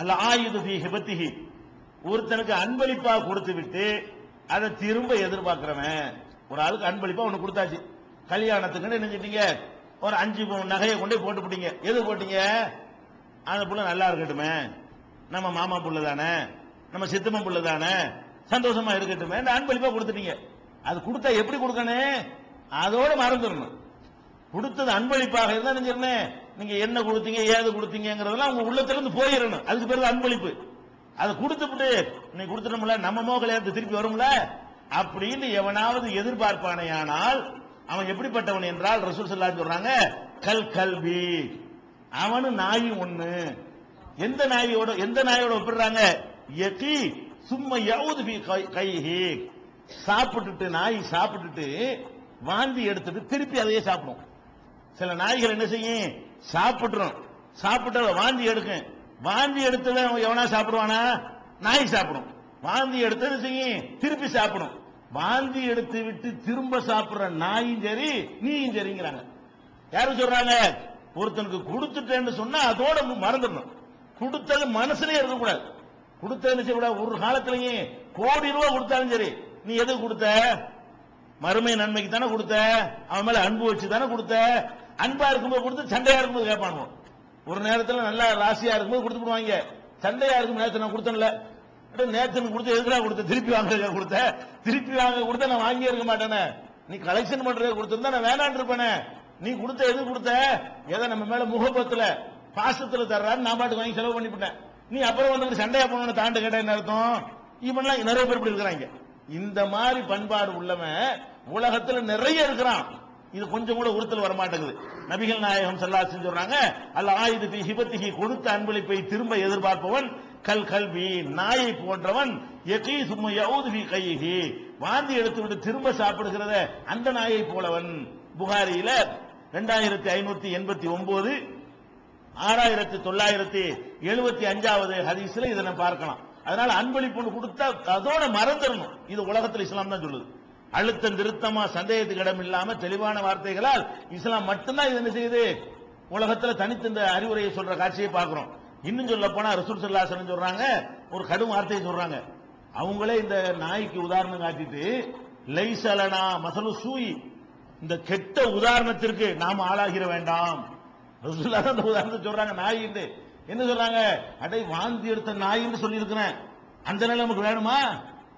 அல்ல ஆயுது ஃபீ ஹிபத்திஹி, ஒருத்தனுக்கு அன்பளிப்பா கொடுத்து விட்டு அதை திரும்ப எதிர்பார்க்கிறவன். ஒரு ஆளுக்கு அன்பளிப்பா ஒண்ணு கொடுத்தாச்சு, கல்யாணத்துக்கு நினைச்சிட்டீங்க, ஒரு 5 நகையை கொண்டு போட்டுவிட்டீங்க. எது போட்டீங்க? அந்த புள்ள நல்லா இருக்கட்டுமே, நம்ம மாமா புள்ள தானே, நம்ம சித்தம்மன் புள்ள தானே, சந்தோஷமா இருக்கட்டுமே, இந்த அன்பளிப்பா கொடுத்துட்டீங்க. அது கொடுத்தா எப்படி கொடுக்கணும், அதோட மறந்துடணும். கொடுத்தது அன்பளிப்பாக இருந்தா நினைச்சிருந்தேன், நீங்க என்ன கொடுத்தீங்க ஏது கொடுத்தீங்கிறதெல்லாம் உங்க உள்ளத்துல இருந்து போயிடணும். அதுக்கு பேரு அன்பளிப்பு. அதை கொடுத்துட்டு நீ கொடுத்துட்டோம்ல, நம்ம மோகலையாத்து திருப்பி வரும்ல அப்படின்னு எவனாவது எதிர்பார்ப்பானையானால் அவன் எப்படிப்பட்டவன் என்றால் ரசூல் ஸல்லல்லாஹு அலைஹி சொல்றாங்க, கல் கல்பி, அவனு நாய் ஒண்ணு. எந்த நாயோட ஒப்பிடுறாங்க? யகி சும்ம யஊது ஃபீ கைஹி, சாப்பிட்டுட்டு நாய் சாப்பிட்டுட்டு வாந்தி எடுத்துட்டு திருப்பி அதையே சாப்பிடும். சில நாய்கள் என்ன செய்யும், சாப்பிட்டு வாந்தி எடுக்கும். வாந்தி எடுத்ததை எவனா சாப்பிடுவானா? நாய் சாப்பிடும். வாந்தி எடுத்தது செய்யும் திருப்பி சாப்பிடும். வாந்தி எடுத்து விட்டு திரும்ப சாப்பிடுற நாயும் சரி நீயும் சரிங்கிறாங்க. யாரும் சொல்றாங்க, ஒருத்தனுக்கு கொடுத்துட்டேன்னு சொன்னா அதோட மறந்துடணும். கொடுத்தது மனசுலயே இருக்கக்கூடாது. கொடுத்தது செய்யக்கூடாது. ஒரு காலத்திலேயே கோடி ரூபாய் கொடுத்தாலும் சரி, நீ எது கொடுத்த? மறுமை நன்மைக்கு தானே கொடுத்த, அவன் மேல அன்பு வச்சு தானே கொடுத்த. அன்பா இருக்கும்போது கொடுத்து சண்டையா இருக்கும்போது கேட்பானுவோம். ஒரு நேரத்தில் நல்லா ராசியா இருக்கும்போது கொடுத்து போடுவாங்க. சண்டையா இருக்கும், நேரத்தை நான் கொடுத்தேன்ல, நேரத்துக்கு கொடுத்து எதுக்குடா கொடுத்த, திருப்பி வாங்க கொடுத்த, திருப்பி வாங்க கொடுத்த நான் வாங்கி இருக்க மாட்டேனே, நீ கலெக்ஷன் பண்றது கொடுத்திருந்தா நான் வேணான் இருப்பேனே. நீ கொடுத்த எது கொடுத்த, எதை நம்ம மேல முகப்பத்துல பாசத்துல தர்றாரு, நான் பாட்டுக்கு வாங்கி செலவு பண்ணிவிட்டேன். நீ அப்புறம் வந்து சண்டையா போன தாண்டு கேட்ட என்ன அர்த்தம்? இவன்லாம் நிறைய பேர் இப்படி இருக்கிறாங்க. இந்த மாதிரி பண்பாடு உள்ளவன் உலகத்துல நிறைய இருக்கிறான். இது கொஞ்சம் கூட உறுத்தல் வரமாட்டேங்குது. நபிகள் நாயகம் ஸல்லல்லாஹு அலைஹி வஸல்லம் சொல்றாங்க, அல்ல ஆயுது ஃபீ ஹிபத்திஹி, கொடுத்த அன்பளிப்பை திரும்ப எதிர்பார்ப்பவன் கல் கல்வி, நாயை போன்றவன். யகீ சும்ம யஊது ஃபீ கைஹி, வாந்தி எடுத்து விட்டு திரும்ப சாப்பிடுகிறத அந்த நாயை போலவன். புகாரியில 2589 6975வது ஹதீஸ்ல இதை நம்ம பார்க்கலாம். அதனால அன்பளிப்பு கொடுத்தா அதோட மறந்துடணும். இது உலகத்தில் இஸ்லாம் தான் சொல்லுது. அழுத்தம் திருத்தமா சந்தேகத்துக்கு இடம் இல்லாம தெளிவான வார்த்தைகளால் இஸ்லாம் மட்டும்தான் இது என்ன செய்யுது, உலகத்துல தனித்து இந்த அறிவுரையை சொல்ற காட்சியை பார்க்கிறோம். இன்னும் சொல்ல போனா ரசூல் ஸல்லல்லாஹு அலைஹி வஸல்லம் சொல்றாங்க, ஒரு கடும் வார்த்தையை சொல்றாங்க. அவங்களே இந்த நாய்க்கு உதாரணம் காட்டிட்டு, லைசலனா மசலு சூயி, இந்த கெட்ட உதாரணத்திற்கு நாம் ஆளாகிற வேண்டாம். ரசூலுல்லாஹ் அந்த உதாரணத்தை சொல்றாங்க. நாய் என்ன சொல்றாங்க, அடை வாந்தி எடுத்த நாயின்னு சொல்லி இருக்கிறேன், அந்த நிலை நமக்கு வேணுமா?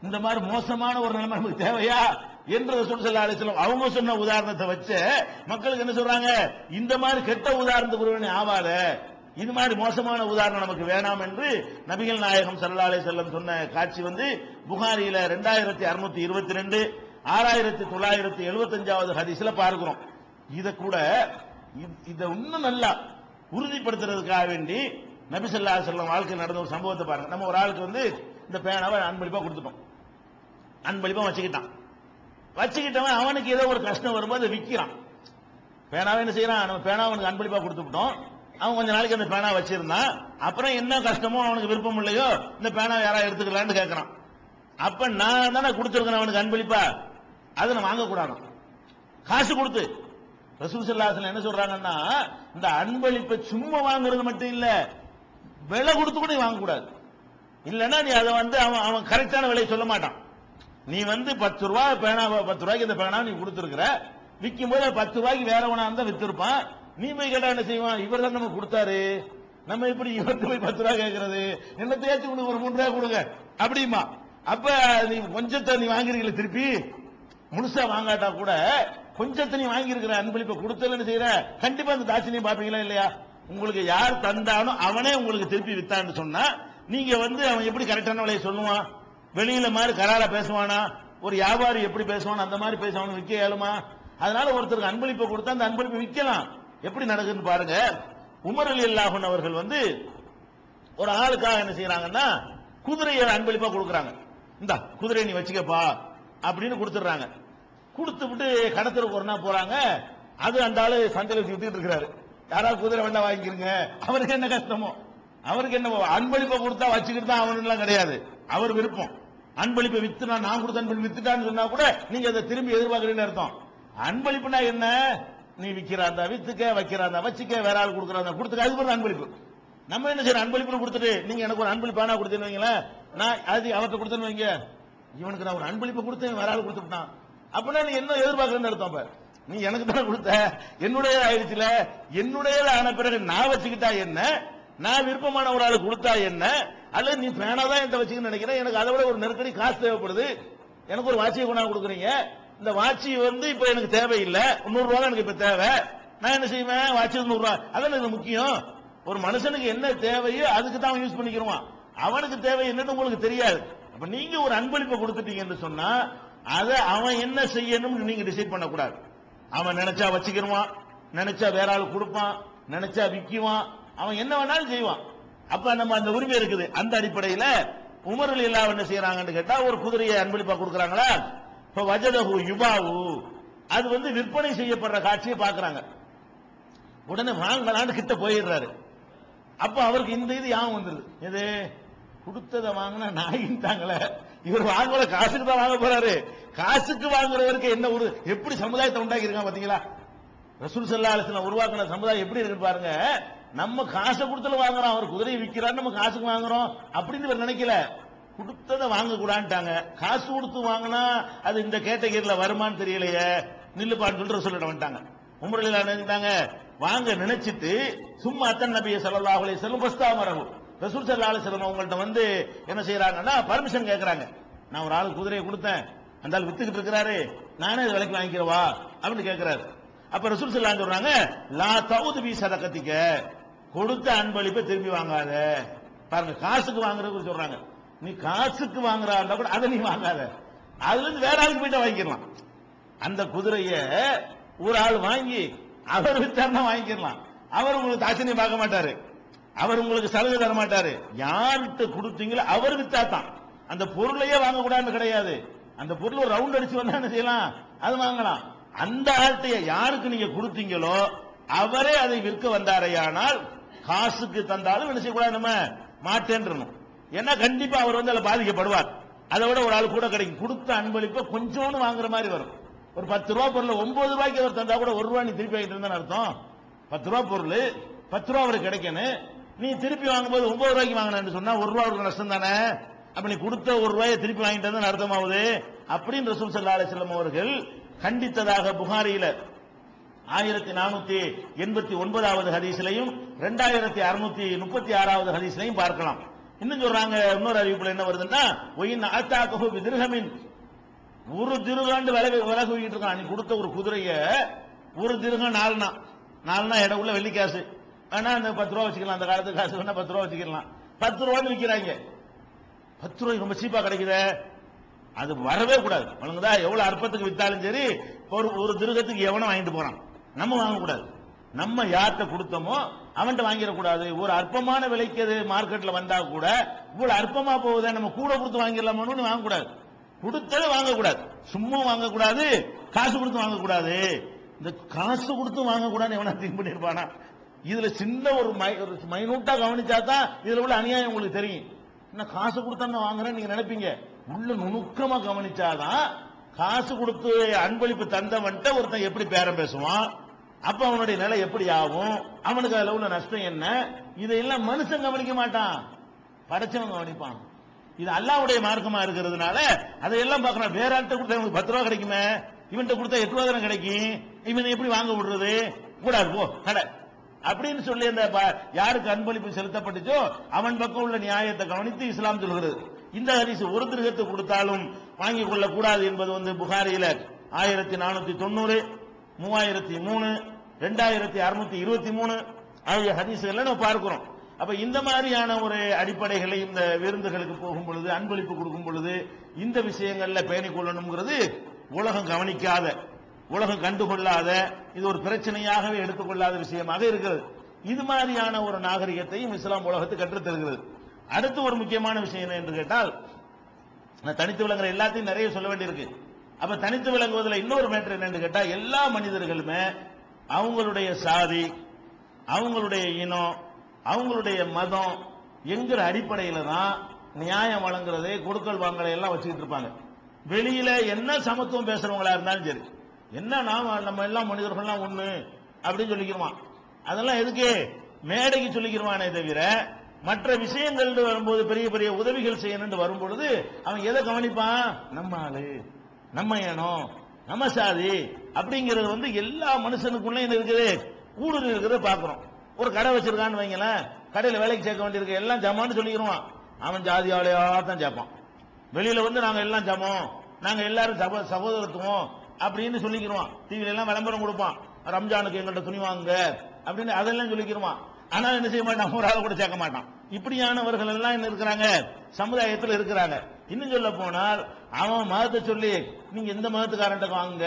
இந்த மாதிரி மோசமான ஒரு நிலைமை நமக்கு தேவையா என்று ரசூல் ஸல்லல்லாஹு அலைஹி வஸல்லம் அவங்க சொன்ன உதாரணத்தை வச்சு மக்களுக்கு என்ன சொல்றாங்க, இந்த மாதிரி கெட்ட உதாரணத்துக்கு ஒருவனே ஆவாத, இது மாதிரி மோசமான உதாரணம் நமக்கு வேணாம் என்று நபிகள் நாயகம் ஸல்லல்லாஹு அலைஹி வஸல்லம் சொன்ன காட்சி புகாரியில 2622 6975வது ஹதீஸ்ல பார்க்கிறோம். இத கூட இத இன்னும் நல்லா உறுதிப்படுத்துறதுக்காக வேண்டி நபி ஸல்லல்லாஹு அலைஹி வஸல்லம் வாழ்க்கை நடந்த ஒரு சம்பவத்தை பாருங்க. நம்ம ஒரு ஆளுக்கு இந்த பேனாவை அன்பளிப்பா கொடுத்துட்டோம், அன்பளிப்பா வச்சுக்கிட்டவன் அவனுக்கு ஏதோ ஒரு கஷ்டம் வரும்போது விற்கிறான். பேனாவை என்ன செய்யறான், நம்ம பேனாவை அவனுக்கு அன்பளிப்பா கொடுத்துட்டோம், அவன் கொஞ்ச நாளைக்கு அந்த பேனா வச்சிருந்தான், அப்புறம் என்ன கஷ்டமோ அவனுக்கு விருப்பம் இல்லையோ இந்த பேனா யாராவது எடுத்துக்கலான்னு கேட்கறான். அப்ப நான் தானே கொடுத்துருக்கேன் அவனுக்கு அன்பளிப்பா, அதை நான் வாங்கக்கூடாது, காசு கொடுத்து. ரசூல் ஸல்லல்லாஹு அலைஹி வஸல்லம் என்ன சொல்றாங்கன்னா, இந்த அன்பளிப்பை சும்மா வாங்குறது மட்டும் இல்ல, விலை கொடுத்து கூட வாங்கக்கூடாது. இல்லன்னா நீ அதை அவன் கரெக்டான விலையை சொல்ல மாட்டான். நீ 10 ரூபாய் பேனா, 10 ரூபாய்க்கு இந்த பேனா நீ கொடுத்துருக்கிற, விற்கும் போது 10 ரூபாய்க்கு வேறவனா இருந்தா வித்திருப்பான். நீ போய் கேட்டா என்ன செய்வான், இவர் தான் நம்ம கொடுத்தாரு, நம்ம இப்படி இவருக்கு போய் 10 ரூபாய் கேட்கறது, என்ன தேய்ச்சி கொடுங்க, ஒரு 3 ரூபாய் கொடுங்க அப்படிமா. அப்ப நீ கொஞ்சத்தை நீ வாங்கிருக்கல, திருப்பி முழுசா வாங்காட்டா கூட கொஞ்சத்தை நீ வாங்கியிருக்கிற, அன்பளிப்பை கொடுத்தல செய்யற, கண்டிப்பா அந்த தாட்சியம் பாப்பீங்களா இல்லையா? உங்களுக்கு யார் தந்தாலும் அவனே உங்களுக்கு திருப்பி வித்தான்னு சொன்னா நீங்க அவன் எப்படி கரெக்டான விலையை சொல்லுவான்? வெளியில மாதிரி கராரா பேசுவானா? ஒரு வியாபாரி எப்படி பேசுவான் அந்த மாதிரி பேசுவான், விற்க இயலுமா? அதனால ஒருத்தருக்கு அன்பளிப்பை கொடுத்தா அந்த அன்பளிப்பை விற்கலாம். எப்படி நடக்குதுன்னு பாருங்க. உமர் ரலியல்லாஹு அன்ஹு அவர்கள் ஒரு ஆளுக்காக என்ன செய்யறாங்கன்னா, குதிரையை அன்பளிப்பா கொடுக்கறாங்க. இந்த குதிரையை நீ வச்சுக்கப்பா அப்படின்னு கொடுத்துறாங்க. கொடுத்து விட்டு கடத்தருக்கு ஒரு நாள் போறாங்க. அது அந்த ஆளு சந்தையில வித்துட்டு இருக்கிறாரு. யாராவது குதிரை வேண்டா வாங்கிக்கிறங்க, அவருக்கு என்ன கஷ்டமோ, அவருக்கு என்ன அன்பளிப்பை கொடுத்தா வச்சுக்கிட்டு தான் அவனுக்கு கிடையாது, அவர் விருப்பம். அன்பளிப்பை வித்துனா, நான் கொடுத்த அன்பளிப்பு வித்துட்டான்னு சொன்னா கூட நீங்க அதை திரும்பி எதிர்பார்க்கறீங்கன்னு அர்த்தம். அன்பளிப்புனா என்ன, நீ விக்கிறாந்தா வித்துக்க, வைக்கிறாந்தா வச்சுக்க, வேற ஆள் கொடுக்கறாந்தா கொடுத்துக்க, அது ஒரு அன்பளிப்பு. நம்ம என்ன செய்யறோம், அன்பளிப்பு கொடுத்துட்டு நீங்க எனக்கு ஒரு அன்பளிப்பானா கொடுத்தேன்னு வைங்களேன், நான் அது அவர்கிட்ட கொடுத்தேன்னு வைங்க, இவனுக்கு நான் ஒரு அன்பளிப்பு கொடுத்தேன் வேற ஆள் கொடுத்துட்டான் அப்படின்னா நீ என்ன எதிர்பார்க்கறன்னு அர்த்தம். நீ எனக்கு தானே கொடுத்த, என்னுடைய ஆயிடுச்சுல, என்னுடைய ஆன பிறகு நான் வச்சுக்கிட்டா என்ன, நான் விருப்பமான ஒரு ஆளு கொடுத்தா என்ன, அல்லது நீ பேனாதான் என்கிட்ட வச்சுக்கன்னு நினைக்கிறேன், எனக்கு அதை விட ஒரு நெருக்கடி காசு தேவைப்படுது, எனக்கு ஒரு வாட்சியை கொண்டாந்து கொடுக்குறீங்க, இந்த வாட்சி இப்ப எனக்கு தேவையில்லை, 100 ரூபாய் எனக்கு இப்ப தேவை, நான் என்ன செய்வேன், வாட்சி 100 ரூபாய், அதான் எனக்கு முக்கியம். ஒரு மனுஷனுக்கு என்ன தேவையோ அதுக்கு தான் யூஸ் பண்ணிக்கிறோம், அவனுக்கு தேவை என்னன்னு உங்களுக்கு தெரியாது. அப்ப நீங்க ஒரு அன்பளிப்பை கொடுத்துட்டீங்கன்னு சொன்னா அதை அவன் என்ன செய்யணும்னு நீங்க டிசைட் பண்ணக்கூடாது. அவன் நினைச்சா வச்சுக்கிடுவான், நினைச்சா வேற ஆள் கொடுப்பான், நினைச்சா விக்குவான், அவன் என்ன வேணாலும் செய்வான். அப்ப நம்ம அந்த உரிமை இருக்குது. அந்த அடிப்படையில் உமர் ரலியல்லாஹு என்ன செய்யறாங்கன்னு கேட்டா, ஒரு குதிரையை அன்பளிப்பா கொடுக்கறாங்களா, இப்ப வஜதஹு யுபாவு, அது விற்பனை செய்யப்படுற காட்சியை பாக்குறாங்க. உடனே வாங்கலான்னு கிட்ட போயிடுறாரு. அப்ப அவருக்கு இந்த இது யாவும் வந்துருது, எது கொடுத்ததை வாங்கினா நாயிட்டாங்களே, இவர் வாங்குற காசுக்கு தான் வாங்க போறாரு, காசுக்கு வாங்குறவருக்கு என்ன ஒரு எப்படி சமுதாயத்தை உண்டாக்கி இருக்கான் பாத்தீங்களா? ரசூல் ஸல்லல்லாஹு அலைஹி வஸல்லம் உருவாக்கின சமுதாயம் எப்படி இருக்கு பாருங்க. நம்ம காசை கொடுத்துல வாங்குறோம், அவர் குதிரையை விற்கிறார், நம்ம காசுக்கு வாங்குறோம் அப்படின்னு இவர் நினைக்கல, கொடுத்ததை வாங்க கூடான்ட்டாங்க. காசு கொடுத்து வாங்கினா அது இந்த கேட்டகரியில வருமானு தெரியலையே, நில்லுப்பான்னு சொல்லிட்டு ரசூல் வந்துட்டாங்க. உமர் ரலியல்லாஹு நினைச்சாங்க, வாங்க நினைச்சிட்டு சும்மா அத்தன் நபி ஸல்லல்லாஹு அலைஹி வஸல்லம் பஸ்தாமரஹு, ரசூல் ஸல்லல்லாஹு அலைஹி வஸல்லம் அவங்கள்ட்ட என்ன செய்யறாங்கன்னா பர்மிஷன் கேட்கறாங்க. நான் ஒரு ஆளு குதிரையை கொடுத்தேன், அந்த ஆள் வித்துக்கிட்டு இருக்கிறாரு, நானே இது விலைக்கு வாங்கிக்கிறவா அப்படின்னு கேட்கிறாரு. அப்ப ரசூல் ஸல்லல்லாஹு அலைஹி சொல்றாங்க, லா தவுது பி சதகத்திக, கொடுத்த அன்பளிப்பை திரும்பி வாங்காத. பாருங்க, காசுக்கு வாங்குறது சொல்றாங்க, நீ காசுக்கு வாங்குறா இருந்தா கூட அதை நீ வாங்காத, அதுல இருந்து வேற ஆளுக்கு போயிட்டு வாங்கிக்கலாம். அந்த குதிரைய ஒரு ஆள் வாங்கி அவர் வித்தாருன்னா வாங்கிக்கலாம், அவர் உங்களுக்கு தாட்சணியம் பார்க்க மாட்டாரு, அவர் உங்களுக்கு சலுகை தர மாட்டாரு. யார்கிட்ட கொடுத்தீங்களோ அவர் வித்தாத்தான், அந்த பொருளையே வாங்க கூடாதுன்னு கிடையாது. அந்த பொருள் ஒரு ரவுண்ட் அடிச்சு வந்தா என்ன செய்யலாம், அது வாங்கலாம். அந்த ஆள்கிட்ட யாருக்கு நீங்க கொடுத்தீங்களோ அவரே அதை விற்க வந்தாரையானால் காசுக்கு தந்தாலும் என்ன செய்யக்கூடாது, நம்ம மாட்டேன்றணும். ஏன்னா கண்டிப்பா அவர் அதுல பாதிக்கப்படுவார். அதை விட ஒரு ஆள் கூட கிடைக்கும். கொடுத்த அன்பளிப்பை கொஞ்சோன்னு வாங்குற மாதிரி வரும். ஒரு 10 ரூபாய் பொருள் 9 ரூபாய்க்கு அவர் தந்தா கூட 1 ரூபாய் நீ திருப்பி வாங்கிட்டு இருந்தா அர்த்தம். 10 ரூபாய் பொருள் 10 ரூபாய் அவருக்கு கிடைக்கணும், நீ திருப்பி வாங்கும்போது 9 ரூபாய்க்கு வாங்கினு சொன்னா 1 ரூபாய் அவருக்கு நஷ்டம் தானே. அப்ப நீ கொடுத்த 1 ரூபாயை திருப்பி வாங்கிட்டு வந்து அர்த்தமாவது அப்படின்னு ரசூல் ஸல்லல்லாஹு அலைஹி வஸல்லம் அவர்கள் கண்டித்ததாக புகாரியில 1489வது ஹதீஸ்லையும் 2636வது ஹதீஸ்லையும் பார்க்கலாம். இன்னும் சொல்றாங்க, இன்னொரு அறிவிப்புல என்ன வருதுன்னா, ஒயின் ஆத்தாக்கஹு பிதிர்ஹமின், ஒரு திருகாண்டு விலகு விலகிட்டு இருக்கான். நீ கொடுத்த ஒரு குதிரைய ஒரு திருகம் 4 இடம் உள்ள வெள்ளி காசு வேணா, அந்த 10 ரூபா வச்சுக்கலாம், அந்த காலத்து காசு வேணா 10 ரூபா வச்சுக்கலாம். 10 ரூபான்னு விற்கிறாங்க. 10 ரூபாய் ரொம்ப சீப்பா கிடைக்குது. அது வரவே கூடாது. வழங்குதா, எவ்வளவு அற்பத்துக்கு வித்தாலும் சரி, ஒரு திருகத்துக்கு எவனும் வாங்கிட்டு போறான், நம்ம வாங்கக்கூடாது. நம்ம யார்கிட்ட கொடுத்தோமோ அவன்கிட்ட வாங்கிடக்கூடாது. ஒரு அற்பமான விலைக்கு அது மார்க்கெட்ல வந்தா கூட இவ்வளவு அற்பமா போகுதே, நம்ம கூட கொடுத்து வாங்கிடலாமோன்னு வாங்கக்கூடாது. கொடுத்தது வாங்கக்கூடாது, சும்மா வாங்கக்கூடாது, காசு கொடுத்து வாங்கக்கூடாது. இந்த காசு கொடுத்து வாங்கக்கூடாது எவனா திங்க் பண்ணிருப்பானா? இதுல சின்ன ஒரு மைனூட்டா கவனிச்சா தான் இதுல உள்ள அநியாயம் உங்களுக்கு தெரியும். என்ன காசு கொடுத்தா வாங்குறேன் நீங்க நினைப்பீங்க, உள்ள நுணுக்கமா கவனிச்சாதான் காசு கொடுத்து அன்பளிப்பு தந்தவன்ட்ட ஒருத்தன் எப்படி பேரம் பேசுவான், அப்ப அவனுடைய நிலை எப்படி ஆகும், அவனுக்கு அதுல உள்ள நஷ்டம் என்ன, இதையெல்லாம் மனுஷன் கவனிக்க மாட்டான், படைச்சவன் கவனிப்பான். இது அல்லாஹ்வுடைய மார்க்கமா இருக்கிறதுனால அதையெல்லாம் பார்க்கணும். வேற ஆள்கிட்ட கொடுத்தா இவனுக்கு 10 ரூபா கிடைக்குமே, இவன்கிட்ட கொடுத்தா 8 ரூபா தானே கிடைக்கும், இவனை எப்படி வாங்க விடுறது, கூடாது போ கடை அப்படின்னு சொல்லி அந்த யாருக்கு அன்பளிப்பு செலுத்தப்பட்டுச்சோ அவன் பக்கம் உள்ள நியாயத்தை கவனித்து இஸ்லாம் சொல்கிறது. இந்த ஹதீஸ் ஒரு திருகத்தை கொடுத்தாலும் வாங்கிக் கொள்ள கூடாது என்பது புகாரியில 1490, 3003, 2623 ஆகிய ஹதீஸ்களை நம்ம பார்க்கிறோம். அப்ப இந்த மாதிரியான ஒரு அடிப்படைகளை இந்த விருந்துகளுக்கு போகும் பொழுது, அன்பளிப்பு கொடுக்கும் பொழுது இந்த விஷயங்கள்ல பேணிக் கொள்ளணுங்கிறது உலகம் கவனிக்காத, உலகம் கண்டுகொள்ளாத, இது ஒரு பிரச்சனையாகவே எடுத்துக்கொள்ளாத விஷயமாக இருக்கிறது. இது மாதிரியான ஒரு நாகரிகத்தையும் இஸ்லாம் உலகத்துக்கு கற்றுத் தருகிறது. அடுத்து ஒரு முக்கியமான விஷயம் என்ன என்று கேட்டால், தனித்து விளங்குற எல்லாத்தையும் நிறைய சொல்ல வேண்டியிருக்கு. அப்ப தனித்து விளங்குவதில் இன்னொரு மேட்டர் என்னன்னு கேட்டா, எல்லா மனிதர்களுமே அவங்களுடைய சாதி, அவங்களுடைய இனம், அவங்களுடைய மதம் என்கிற அடிப்படையில தான் நியாயம் வழங்குறதை, கொடுக்கல் வாங்கலை எல்லாம் வச்சுக்கிட்டு இருப்பாங்க. வெளியில என்ன சமத்துவம் பேசுறவங்களா இருந்தாலும் சரி, என்ன நம்ம எல்லாம் மனிதர்கள்லாம் ஒண்ணு அப்படின்னு சொல்லிக்கிறோம். அதெல்லாம் எதுக்கு மேடைக்கு சொல்லிக்கிறவானே தவிர, மற்ற விஷயங்கள் வரும்போது, பெரிய பெரிய உதவிகள் செய்யணும் வரும்பொழுது அவன் எதை கவனிப்பான், நம்ம ஆளு, நம்ம இனம், நம்ம சாதி அப்படிங்கிறது எல்லா மனுஷனுக்குள்ள இருக்குது, ஊடுருவி இருக்கிறத பாக்குறோம். ஒரு கடை வச்சிருக்கான்னு வைங்களேன், கடையில் வேலைக்கு சேர்க்க வேண்டியிருக்கு, எல்லாம் ஜமான்னு சொல்லிக்கிறோம். அவன் ஜாதி ஆளையா தான் சேர்ப்பான். வெளியில நாங்க எல்லாம் ஜமம், நாங்க எல்லாரும் சகோதரத்துவம் அப்படின்னு சொல்லிக்கிறோம். டிவில எல்லாம் விளம்பரம் கொடுப்பான், ரம்ஜானுக்கு எங்கள்கிட்ட துணி வாங்க அப்படின்னு அதெல்லாம் சொல்லிக்கிறோம். ஆனா என்ன செய்ய மாட்டான், ஒரு ஆளை கூட சேர்க்க மாட்டான். இப்படியானவர்கள் எல்லாம் என்ன இருக்கிறாங்க, சமுதாயத்தில் இருக்கிறாங்க. இன்னும் சொல்ல போனால் அவன் மதத்தை சொல்லி நீங்க எந்த மதத்துக்காரன்ட்ட வாங்க,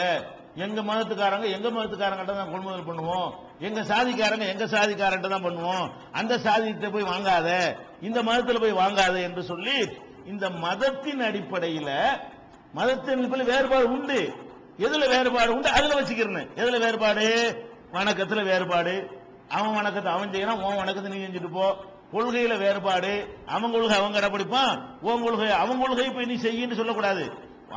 எங்க மதத்துக்காரங்கிட்ட தான் கொள்முதல் பண்ணுவோம், எங்க சாதிக்காரன்ட்ட தான் பண்ணுவோம், அந்த சாதித்தை போய் வாங்காத, இந்த மதத்தில் போய் வாங்காத என்று சொல்லி இந்த மதத்தின் அடிப்படையில் வேறுபாடு உண்டு. எதுல வேறுபாடு உண்டு அதுல வச்சுக்கிறேன். எதுல வேறுபாடு, வணக்கத்துல வேறுபாடு, அவன் வணக்கத்தை அவன் செய்யறான், உன் வணக்கத்தை நீ செஞ்சுட்டு போ. கொள்கையில வேறுபாடு, அவன் கொள்கை அவன் கடைப்பிடிப்பான், உன் கொள்கை அவன் கொள்கை போய் நீ செய்யின்னு சொல்லக்கூடாது.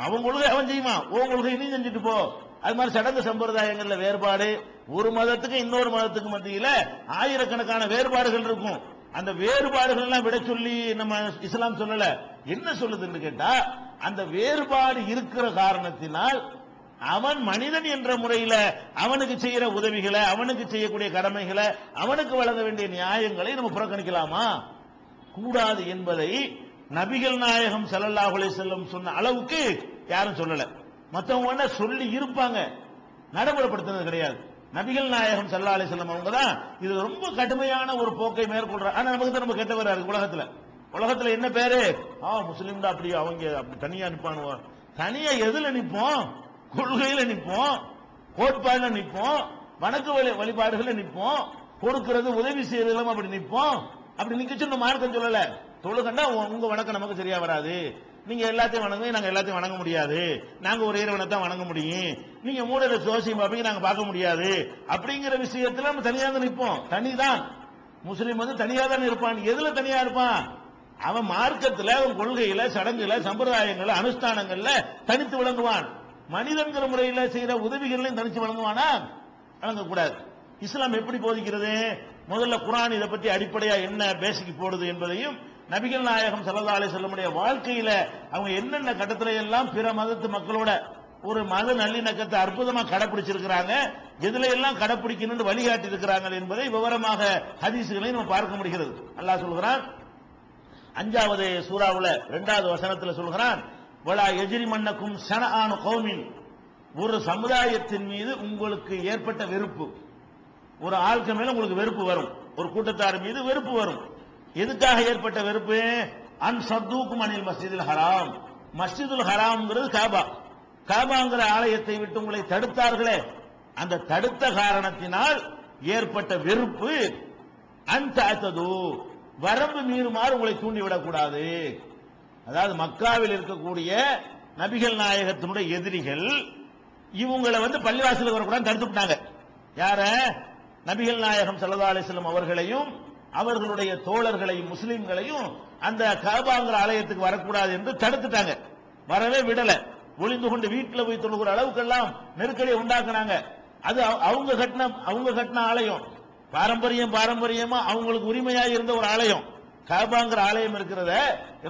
அவன் கொள்கை அவன் செய்வான், உன் கொள்கை நீ செஞ்சுட்டு போ. அது மாதிரி சடங்கு சம்பிரதாயங்கள்ல வேறுபாடு, ஒரு மதத்துக்கு இன்னொரு மதத்துக்கு மத்தியில ஆயிரக்கணக்கான வேறுபாடுகள் இருக்கும். அந்த வேறுபாடுகள் எல்லாம் விட சொல்லி நம்ம இஸ்லாம் சொல்லல. என்ன சொல்லுதுன்னு கேட்டா, அந்த வேறுபாடு இருக்கிற காரணத்தினால் அவன் மனிதன் என்ற முறையில் அவனுக்கு செய்யற உதவிகளை, அவனுக்கு செய்யக்கூடிய கடமைகளை, அவனுக்கு வழங்க வேண்டிய நியாயங்களை நம்ம புறக்கணிக்கலாமா, கூடாது என்பதை நபிகள் நாயகம் ஸல்லல்லாஹு அலைஹி வஸல்லம் சொன்ன அளவுக்கு யாரும் சொல்லல. மற்றவங்க சொல்லி இருப்பாங்க, நடைமுறைப்படுத்துறது கிடையாது. நபிகள் நாயகம் ஸல்லல்லாஹு அலைஹி வஸல்லம் அவங்க தான் இது ரொம்ப கடுமையான ஒரு போக்கை மேற்கொள்றாங்க. ஆனா நமக்கு தான் ரொம்ப கெட்டவரா இருக்கு உலகத்துல என்ன பேரு, முஸ்லீம் தான், அப்படி அவங்க அப்படி தனியா நிப்பானுவோம். தனியா எதுல நிப்போம், கொள்கையில நிப்போம், கோட்பாடுல நிப்போம், வணக்க வழிபாடுகளை நிப்போம், கொடுக்கிறது உதவி செய்யறதுல அப்படி நிப்போம். அப்படி நிக்க சொன்ன மார்க்கம் சொல்லல. தொழுகண்டா உங்க வணக்கம் நமக்கு சரியா வராது, நீங்க எல்லாத்தையும் வணங்குங்க, நாங்க எல்லாத்தையும் வணங்க முடியாது, நாங்க ஒரு இறைவனை தான் வணங்க முடியும், நீங்க மூடல ஜோசியம் பார்ப்பீங்க, நாங்க பார்க்க முடியாது அப்படிங்கிற விஷயத்துல நம்ம தனியாக நிற்போம். தனிதான் முஸ்லீம் தனியா தான் இருப்பான். எதுல தனியா இருப்பான், அவன் மார்க்கத்துல, அவன் கொள்கையில, சடங்குல, சம்பிரதாயங்கள்ல, அனுஷ்டானங்கள்ல தனித்து விளங்குவான். மனிதன்கிற முறையில செய்யற உதவிகளையும் தனிச்சு வழங்குவானா, வழங்கக்கூடாது. இஸ்லாம் எப்படி போதிக்கிறது, முதல்ல குர்ஆன் இதை பற்றி அடிப்படையா என்ன பேசிக் போடுது என்பதையும், நபிகள் நாயகம் ஸல்லல்லாஹு அலைஹி வஸல்லம் வாழ்க்கையில அவங்க என்னென்ன கட்டத்தில எல்லாம் பிற மதத்து மக்களோட ஒரு மத நல்லிணக்கத்தை அற்புதமா கடைபிடிச்சிருக்கிறாங்க, எதுல எல்லாம் கடைபிடிக்கணும்னு வழிகாட்டி இருக்கிறாங்க என்பதை விவரமாக ஹதீஸ்களை நம்ம பார்க்க முடிகிறது. அல்லாஹ் சொல்கிறான், அஞ்சாவது சூறாவுல 2வது வசனத்துல சொல்கிறான், வலா எஜ்ரிமன்னக்கும் ஷனஆனு கௌமின், ஒரு சமுதாயத்தின் மீது உங்களுக்கு ஏற்பட்ட வெறுப்பு, ஒரு ஆளுக்கு மேல உங்களுக்கு வெறுப்பு வரும், ஒரு கூட்டத்தார் மீது வெறுப்பு வரும். எதுக்காக ஏற்பட்ட வெறுப்பு? அன் சத்தூக்கும் அனில் மஸ்ஜிதுல் ஹராம், மஸ்ஜிதுல் ஹராம்ங்கிறது காபா, காபாங்கிற ஆலயத்தை விட்டு உங்களை தடுத்தார்களே, அந்த தடுத்த காரணத்தினால் ஏற்பட்ட வெறுப்பு. அந்த வரம்பு மீறுமாறு உங்களை தூண்டிவிடக் கூடாது. அதாவது மக்காவில் இருக்கக்கூடிய நபிகள் நாயகத்தினுடைய எதிரிகள் இவங்களை பள்ளிவாசலுக்கு வரக்கூடாது தடுத்து விட்டாங்க. யார? நபிகள் நாயகம் ஸல்லல்லாஹு அலைஹி வஸல்லம் அவர்களையும் அவர்களுடைய தோழர்களையும் முஸ்லிம்களையும் அந்த காபாங்கிற ஆலயத்துக்கு வரக்கூடாது என்று தடுத்துட்டாங்க. வரவே விடல. ஒளிந்து கொண்டு வீட்டில் போய் தொழுகிற அளவுக்கெல்லாம் நெருக்கடியை உண்டாக்குனாங்க. அது அவங்க கட்டின ஆலயம், பாரம்பரியமா அவங்களுக்கு உரிமையாக இருந்த ஒரு ஆலயம். காபாங்கிற ஆலயம் இருக்கிறத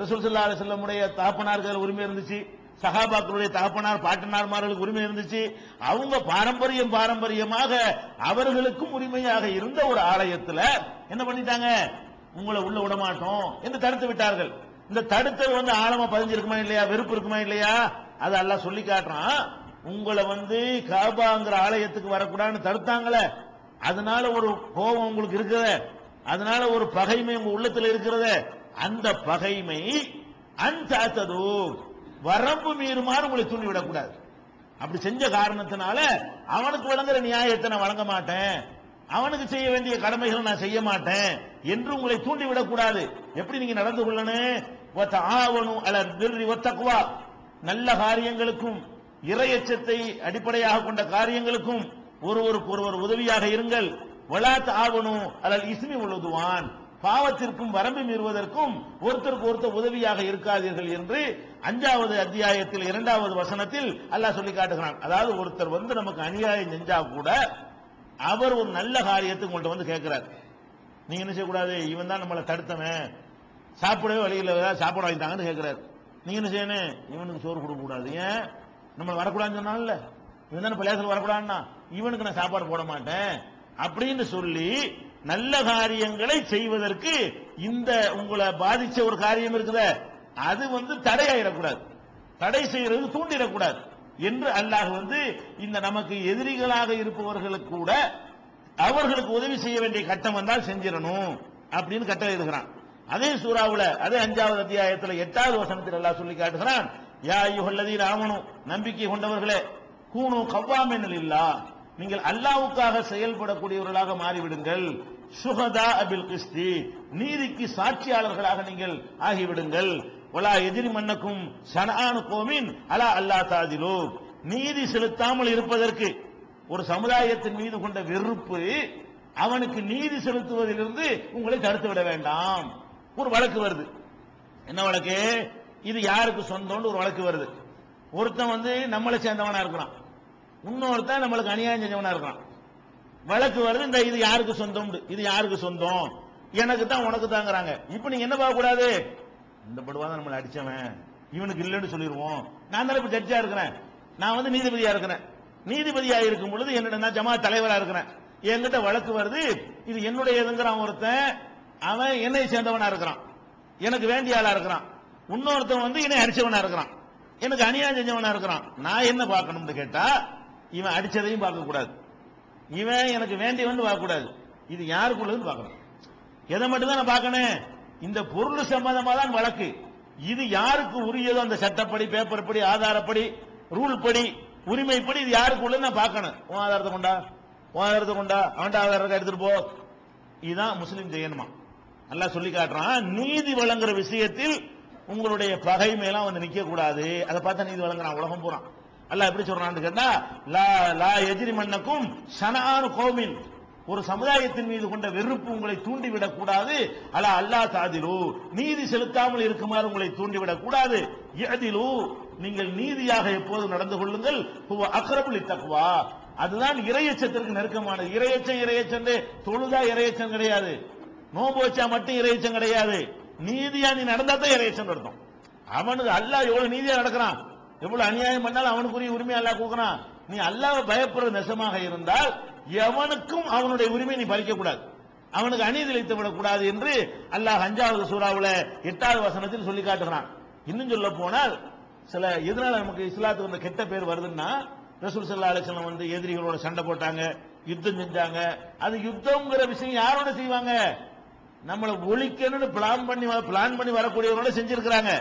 ரசூல் ஸல்லல்லாஹு அலைஹி வஸல்லம் உடைய தகப்பனாருக்கு உரிமை இருந்துச்சு, சஹாபாக்களுடைய தகப்பனார் பாட்டனார்மார்களுக்கு உரிமை இருந்துச்சு. அவங்க பாரம்பரியமாக அவர்களுக்கும் உரிமையாக இருந்த ஒரு ஆலயத்துல என்ன பண்ணிட்டாங்க? உங்களை உள்ள விட மாட்டோம் என்று தடுத்து விட்டார்கள். இந்த தடுத்தது ஆழமா பதிஞ்சிருக்குமா இல்லையா? வெறுப்பு இருக்குமா இல்லையா? அது அல்லாஹ் சொல்லி காட்டுறான். உங்களை காபாங்கிற ஆலயத்துக்கு வரக்கூடாதுன்னு தடுத்தாங்களே, அதனால ஒரு கோபம் உங்களுக்கு இருக்கிறது, அதனால ஒரு பகைமை உங்க உள்ளத்துல இருக்கிறது. அந்த பகைமை அன்சாத்தது வரம்பு மீறுமாறு உங்களை தூண்டிவிடக்கூடாது. அப்படி செஞ்ச காரணத்தினால அவனுக்கு வழங்குற நியாயத்தை நான் வழங்க மாட்டேன், அவனுக்கு செய்ய வேண்டிய கடமைகளை நான் செய்ய மாட்டேன் என்று உங்களை தூண்டிவிடக்கூடாது. எப்படி நீங்க நடந்து கொள்ளணும்? அலல் பிர்ரி வத்தக்வா, நல்ல காரியங்களுக்கும் இறையச்சத்தை அடிப்படையாக கொண்ட காரியங்களுக்கும் ஒருவருக்கு ஒருவர் உதவியாக இருங்கள். வலாத் ஆவணும் அலல் இஸ்மி உழுதுவான், பாவத்திற்கும் வரம்பு மீறுவதற்கும் ஒருத்தருக்கு ஒருத்தர் உதவியாக இருக்காதீர்கள் என்று 5வது அத்தியாயத்தில் 2வது வசனத்தில் அல்லாஹ் சொல்லி காட்டுகிறான். அதாவது ஒருத்தர் நமக்கு அநியாயம் செஞ்சா கூட அவர் ஒரு நல்ல காரியத்துக்கு உங்கள்கிட்ட கேட்கிறார், நீங்க என்ன செய்யக்கூடாது, இவன் தான் நம்மளை தடுத்தவன், சாப்பிடவே வழியில் சாப்பாடு வாங்கிட்டாங்கன்னு கேட்கிறார். நீங்க என்ன செய்யணும்? இவனுக்கு சோறு கொடுக்க கூடாது. ஏன்? நம்ம வரக்கூடாதுன்னு சொன்னால, இவன் தானே பள்ளியாசல் வரக்கூடாதுன்னா இவனுக்கு நான் சாப்பாடு போட மாட்டேன் அப்படின்னு சொல்லி நல்ல காரியங்களை செய்வதற்கு இந்த உங்களை பாதிச்ச ஒரு காரியம் இருக்குத, அது தடையாயிடக்கூடாது, தடை செய்யறது தூண்டிடக்கூடாது என்று அல்லாஹ் இந்த நமக்கு எதிரிகளாக இருப்பவர்களுக்கு கூட அவர்களுக்கு உதவி செய்ய வேண்டிய கட்டம் வந்தால் செஞ்சிடணும் அப்படின்னு கட்டளை இருக்கிறான். அதே சூறாவுல அதே 5வது அத்தியாயத்தில் 8வது வசனத்தில் அல்லாஹ் சொல்லி காட்டுகிறான், யா அய்யுஹல்லதீன ஆமனு, நம்பிக்கை கொண்டவர்களே, கூனு கவ்வாமின் லில்லாஹ், நீங்கள் அல்லாஹ்வுக்காக செயல்படக்கூடியவர்களாக மாறிவிடுங்கள். சுஹதா பில் கிஸ்தி, நீதிக்கு சாட்சியாளர்களாக நீங்கள் ஆகிவிடுங்கள். வலா எஜ்ரிமன்னக்கும் ஷனஆனு கௌமின் அலா அல்லா தாதிலு, நீதி செலுத்தாமல் இருப்பதற்கு ஒரு சமுதாயத்தின் மீது கொண்ட வெறுப்பு அவனுக்கு நீதி செலுத்துவதிலிருந்து உங்களை தடுத்து விட வேண்டாம். ஒரு வழக்கு வருது. என்ன வழக்கு? இது யாருக்கு சொந்தம்னு ஒரு வழக்கு வருது. ஒருத்தன் நம்மளை சேர்ந்தவனா இருக்கிறான், இன்னொருத்தன் நம்மளுக்கு அநியாயம் செஞ்சவனா இருக்கிறான். வழக்கு வருது, இந்த இது யாருக்கு சொந்தம், இது யாருக்கு சொந்தம், எனக்கு தான் உனக்கு தாங்கிறாங்க. இப்ப நீங்க என்ன பார்க்க கூடாது? இந்த படுவாதான் நம்மளை அடிச்சவன், இவனுக்கு இல்லைன்னு சொல்லிடுவோம். நான் தான் இப்ப ஜட்ஜா இருக்கிறேன், நான் நீதிபதியா இருக்கிறேன். நீதிபதியா இருக்கும் பொழுது என்னோட ஜமாத் தலைவரா இருக்கிறேன், என்கிட்ட வழக்கு வருது, இது என்னுடைய எதுங்கிறான் ஒருத்தன், அவன் என்னை சேர்ந்தவனா இருக்கிறான், எனக்கு வேண்டிய ஆளா இருக்கிறான். இன்னொருத்தன் என்னை அடிச்சவனா இருக்கிறான், எனக்கு அநியாயம் செஞ்சவனா இருக்கிறான். நான் என்ன பார்க்கணும்னு கேட்டா, இவன் அடிச்சதையும் பார்க்க கூடாது, இவன் எனக்கு வேண்டியவன் பார்க்க கூடாது, இது யாருக்குள்ளதுன்னு பார்க்கணும். எதை மட்டும் தான் நான் பார்க்கணும்? இந்த பொருள் சம்பந்தமா தான் வழக்கு. இது யாருக்கு உரியதோ அந்த சட்டப்படி, பேப்பர் படி, ஆதாரப்படி, ரூல் படி, உரிமைப்படி இது யாருக்கு உள்ளது நான் பார்க்கணும். உன் ஆதாரத்தை கொண்டா, அவன் ஆதாரத்தை எடுத்துட்டு போ. இதுதான் முஸ்லீம் செய்யணுமா? நல்லா சொல்லி காட்டுறான். நீதி வழங்குற விஷயத்தில் உங்களுடைய பகைமையெல்லாம் நிக்க கூடாது. அதை பார்த்தா நீதி வழங்குறான் உலகம் பூரா. அல்லாஹ் எப்படி சொல்றான்னு கேட்டா, லா எஜ்ரிமன்னக்கும் ஷனஆனு கௌமின், ஒரு சமுதாயத்தின் மீது கொண்ட வெறுப்பு உங்களை தூண்டிவிடக் கூடாது. அலா அல்லா தாதிலு, நீதி செலுத்தாமல் இருக்குமாறு உங்களை தூண்டிவிடக் கூடாது. யஅதிலு, நீங்கள் நீதியாக எப்போதும் நடந்து கொள்ளுங்கள். ஹுவ அக்ரபு லித்தக்வா, அதுதான் இறையச்சத்திற்கு நெருக்கமானது. இறையச்சம் தொழுதா இறையச்சம் கிடையாது, நோன்பு வச்சா மட்டும் இறையச்சம் கிடையாது. நீதியா நீ நடந்தா தான் இறையச்சம் நடத்தும். அவனுக்கு அல்லாஹ் எவ்வளவு நீதியா நடக்கிறான், எவ்வளவு அநியாயம் பண்ணாலும் அவனுக்குரிய உரிமை அல்லாஹ் கொடுக்கிறான். நீ அல்லாஹ்வை பயப்படுறது நெசமாக இருந்தால் எவனுக்கும் அவனுடைய உரிமை நீ பறிக்க கூடாது. அவனுக்கு அநீதி இழைத்து விடக்கூடாது என்று அல்லாஹ் 5வது சூறாவுல 8வது வசனத்தில் சொல்லி காட்டுகிறான். இன்னும் சொல்ல போனால் சில எதனால நமக்கு இஸ்லாத்துக்கு வந்த கெட்ட பேர் வருதுன்னா, ரசூல் ஸல்லல்லாஹு அலைஹி வஸல்லம் வந்து எதிரிகளோட சண்டை போட்டாங்க, யுத்தம் செஞ்சாங்க. அது யுத்தம்ங்கிற விஷயம் யாரோட செய்வாங்க? நம்மளை ஒழிக்கணும்னு பிளான் பண்ணி வரக்கூடியவரோட செஞ்சிருக்கிறாங்க.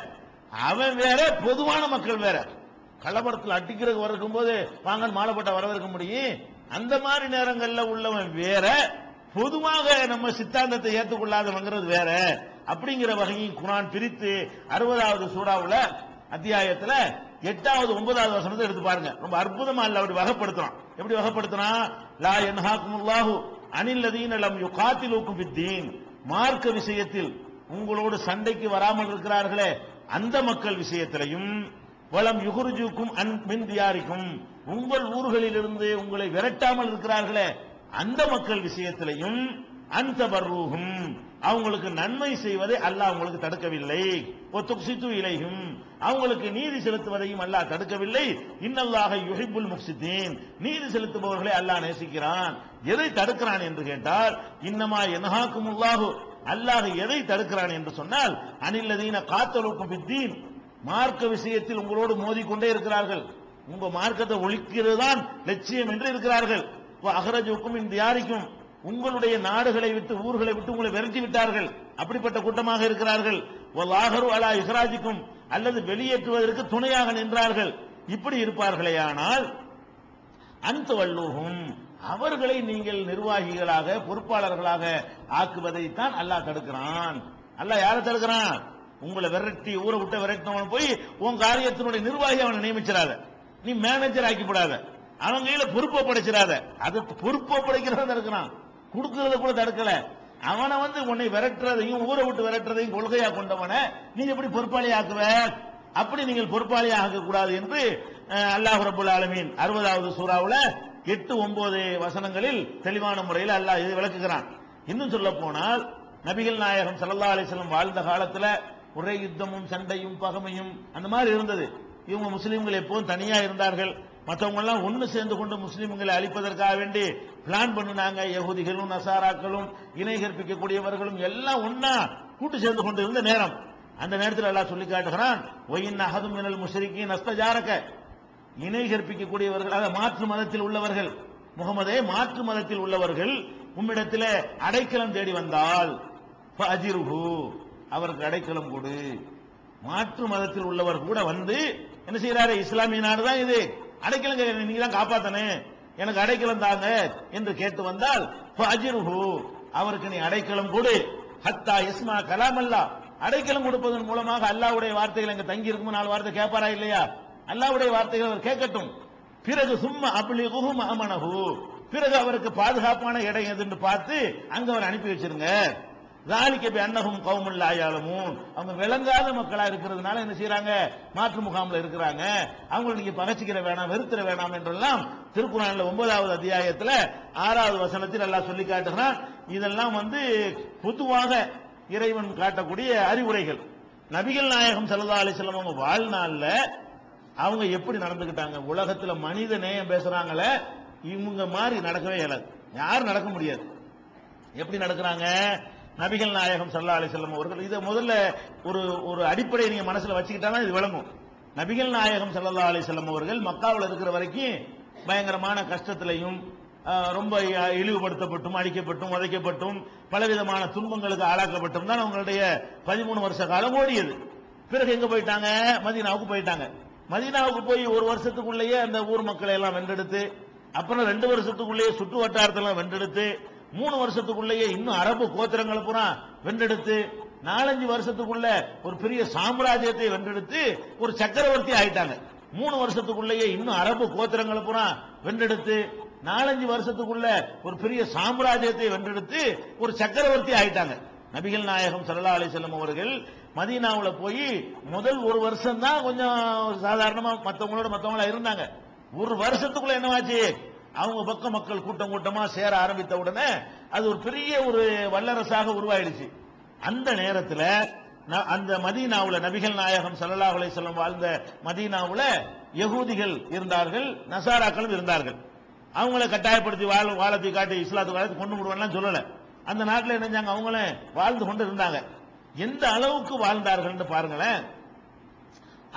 அவன் வேற, பொதுவான மக்கள் வேற. கலவரத்தில் அடிக்கிறதுக்கு வரக்கும் போது வாங்க மாலை போட்டா வரவேற்க முடியும். அந்த மாதிரி நேரங்கள்ல உள்ளவன் வேற, பொதுவாக நம்ம சித்தாந்தத்தை ஏற்றுக்கொள்ளாதவங்கிறது வேற. அப்படிங்கிற வகையும் குர்ஆன் பிரித்து 60வது சூறாவுல அத்தியாயத்துல 8வது 9வது வசனத்தை எடுத்து பாருங்க. ரொம்ப அற்புதமா அல்ல அப்படி வகைப்படுத்துறான். எப்படி வகைப்படுத்துறான்? லா யன்ஹாகுமுல்லாஹு அனில் லதீன லம் யுகாத்திலூக்கும் ஃபித்தீன், மார்க்க விஷயத்தில் உங்களோடு சண்டைக்கு வராமல் இருக்கிறார்களே அந்த மக்கள் விஷயத்திலையும், வலம் யுகுர்ஜுக்கும் அன் மின் தியாரிக்கும், உங்கள் ஊர்களிலிருந்து உங்களை விரட்டாமல் இருக்கிறார்களே அந்த மக்கள் விஷயத்திலையும், அந்த பர்ரூஹும், அவங்களுக்கு நன்மை செய்வதை அல்லாஹ் உங்களுக்கு தடுக்கவில்லை. ஒத்துக்சித்து இலையும், அவங்களுக்கு நீதி செலுத்துவதையும் அல்லாஹ் தடுக்கவில்லை. இன்னல்லாஹ யுஹிப்புல் முக்சிதீன், நீதி செலுத்துபவர்களை அல்லாஹ் நேசிக்கிறான். எதை தடுக்கிறான் என்று கேட்டால், இன்னமா யன்ஹாகுமுல்லாஹு, அல்லாஹ் எதை தடுக்கிறான் என்று சொன்னால், அனில்லதீன காத்தலூக்கும் ஃபித்தீன், மார்க்க விஷயத்தில் உங்களோடு மோதிக்கொண்டே இருக்கிறார்கள், உங்க மார்க்கத்தை ஒழிக்கிறது தான் லட்சியம் என்று இருக்கிறார்கள். அஹ்ரஜுக்கும் மின் தியாரிக்கும், உங்களுடைய நாடுகளை விட்டு ஊர்களை விட்டு உங்களை விரட்டி விட்டார்கள், அப்படிப்பட்ட கூட்டமாக இருக்கிறார்கள். வல்லாஹரு அலா இஹ்ராஜிக்கும், அல்லது வெளியேற்றுவதற்கு துணையாக நின்றார்கள். இப்படி இருப்பார்களே ஆனால் அந்த வல்லூஹும், அவர்களை நீங்கள் நிர்வாகிகளாக பொறுப்பாளர்களாக ஆக்குவதைத்தான் அல்லாஹ் தடுக்கிறான். அல்லாஹ் யாரை தடுக்கிறான்? உங்களை விரட்டி ஊரை விட்டு விரட்டினவன் போய் உன் காரியத்தினுடைய நிர்வாகி அவனை நியமிச்சிடாத, நீ மேனேஜர் ஆக்கிப்படாத, அவன் கையில பொறுப்பை படைச்சிடாத. அது பொறுப்பை படைக்கிறத தடுக்கிறான், கொடுக்கறத கூட தடுக்கல. அவனை வந்து உன்னை விரட்டுறதையும் ஊரை விட்டு விரட்டுறதையும் கொள்கையா கொண்டவன நீ எப்படி பொறுப்பாளி ஆக்குவ? அப்படி நீங்கள் பொறுப்பாளி ஆகக்கூடாது என்று அல்லாஹ் ரப்பல் ஆலமீன் 60வது சூறாவுல 8, 9 வசனங்களில் தெளிவான முறையில் அல்லாஹ் இது விளக்குகிறான். இன்னும் சொல்ல போனால் நபிகள் நாயகம் ஸல்லல்லாஹு அலைஹி வஸல்லம் வாழ்ந்த காலத்துல ஒரே யுத்தமும் சண்டையும் பகைமையும் அந்த மாதிரி இருந்தது. இவங்க முஸ்லீம்கள் எப்போதும் தனியா இருந்தார்கள், மற்றவங்க எல்லாம் ஒன்னு சேர்ந்து கொண்டு முஸ்லீம்களை அழிப்பதற்காக வேண்டி பிளான் பண்ணினாங்க. யகூதிகளும் நசாராக்களும் இணை கற்பிக்கக்கூடியவர்களும் எல்லாம் ஒன்னா கூட்டு சேர்ந்து கொண்டு இருந்த நேரம். அந்த நேரத்தில் அல்லாஹ் சொல்லி காட்டுகிறான், ஒயின் அஹதும் மினல் முஷ்ரிக்கீன் அஸ்தஜாரக, இணை கற்பிக்கக்கூடியவர்கள், அதாவது மாற்று மதத்தில் உள்ளவர்கள், முகமதே மாற்று மதத்தில் உள்ளவர்கள் உம்மிடத்தில் அடைக்கலம் தேடி வந்தால் ஃபஅஜிருஹு, அவருக்கு அடைக்கலம் கொடு. மாற்று மதத்தில் உள்ளவர் கூட வந்து என்ன செய்யறாரு? இஸ்லாமிய நாடு தான் இது, அடைக்கலம் கேட்க நீங்க தான் காப்பாத்தனே, எனக்கு அடைக்கலம் தாங்க என்று கேட்டு வந்தால் ஃபஅஜிருஹு, அவருக்கு நீ அடைக்கலம் கொடு. ஹத்தா யஸ்மா கலாமல்லா, அடைக்கலம் கொடுப்பதன் மூலமாக அல்லாஹ்வுடைய வார்த்தைகள் அங்க தங்கி இருக்கும். 4 வார்த்தை கேட்பாரா இல்லையா? அல்லாஹ்வுடைய வார்த்தைகள் அவர் கேட்கட்டும். பிறகு சும்மா அப்லிகுஹு மஅமனஹு, பிறகு அவருக்கு பாதுகாப்பான இடம் எதுன்னு பார்த்து அங்க அவர் அனுப்பி வச்சிருங்க. ذَلِكَ بِأَنَّهُمْ قَوْمٌ لَا يَعْلَمُونَ, அவங்க விளங்காத மக்களா இருக்கிறதுனால என்ன செய்யறாங்க? மாற்று முகாம்ல இருக்கிறாங்க. அவங்களை நீங்க பகச்சிக்கிற வேணாம், வெறுத்துற வேணாம் என்றெல்லாம் திருக்குர்ஆன்ல 9வது அத்தியாயத்துல 6வது வசனத்தில் அல்லாஹ் சொல்லி காட்டுகிறான். இதெல்லாம் வந்து பொதுவாக இறைவன் காட்டக்கூடிய அறிவுரைகள். நபிகள் நாயகம் ஸல்லல்லாஹு அலைஹி வஸல்லம் அவங்க வாழ்நாள்ல அவங்க எப்படி நடந்துக்கிட்டாங்க? உலகத்துல மனித நேயம் பேசுறாங்களே, இவங்க மாதிரி நடக்கவே இயலாது, யாரும் நடக்க முடியாது. எப்படி நடக்கிறாங்க? நபிகள் நாயகம் ஸல்லல்லாஹு அலைஹி வஸல்லம் அவர்கள், இதை முதல்ல ஒரு அடிப்படை நீங்க மனசுல வச்சுக்கிட்டாதான் இது விளங்கும். நபிகள் நாயகம் ஸல்லல்லாஹு அலைஹி வஸல்லம் அவர்கள் மக்காவில் இருக்கிற வரைக்கும் பயங்கரமான கஷ்டத்திலையும் ரொம்ப இழிவுபடுத்தப்பட்டும் அழிக்கப்பட்டும் உதைக்கப்பட்டும் பலவிதமான துன்பங்களுக்கு ஆளாக்கப்பட்டும் தான் அவங்களுடைய 13 வருஷ காலம் ஓடியது. பிறகு எங்க போயிட்டாங்க? மதீனாவுக்கு போயிட்டாங்க. மதீனாவுக்கு போய் 1 வருஷத்துக்குள்ளேயே அந்த ஊர் மக்களை எல்லாம் வென்றெடுத்து, அப்புறம் 2 வருஷத்துக்குள்ளேயே சுற்று வட்டாரத்தெல்லாம் வென்றெடுத்து, 3 வருஷத்துக்குள்ளேயே இன்னும் அரபு கோத்திரங்களை பூரா வென்றெடுத்து, 4-5 வருஷத்துக்குள்ள ஒரு பெரிய சாம்ராஜ்யத்தை வென்றெடுத்து ஒரு சக்கரவர்த்தி ஆயிட்டாங்க. 3 வருஷத்துக்குள்ளேயே இன்னும் அரபு கோத்திரங்களை பூரா வென்றெடுத்து 4-5 வருஷத்துக்குள்ள ஒரு பெரிய சாம்ராஜ்யத்தை வென்றெடுத்து ஒரு சக்கரவர்த்தி ஆயிட்டாங்க. நபிகள் நாயகம் ஸல்லல்லாஹு அலைஹி வஸல்லம் அவர்கள் மதீனாவுல போய் முதல் 1 வருஷம் தான் கொஞ்சம் சாதாரணமா மத்தவங்களா இருந்தாங்க. 1 வருஷத்துக்குள்ள என்னவாச்சு? அவங்க பக்க மக்கள் கூட்டம் கூட்டமா சேர ஆரம்பித்த உடனே அது ஒரு பெரிய ஒரு வல்லரசாக உருவாயிடுச்சு. அந்த நேரத்தில் அந்த மதீனாவுல நபிகள் நாயகம் ஸல்லல்லாஹு அலைஹி வஸல்லம் வாழ்ந்த மதீனாவுல யகூதிகள் இருந்தார்கள், நசாராக்களும் இருந்தார்கள். அவங்கள கட்டாயப்படுத்தி வாழத்தை காட்டி இஸ்லாத்துக்கு கொண்டு விடுவான்லாம் சொல்லல. அந்த நாட்டில் என்னஞ்சாங்க அவங்களும் வாழ்ந்து கொண்டு இருந்தாங்க. எந்த அளவுக்கு வாழ்ந்தார்கள் பாருங்களேன்.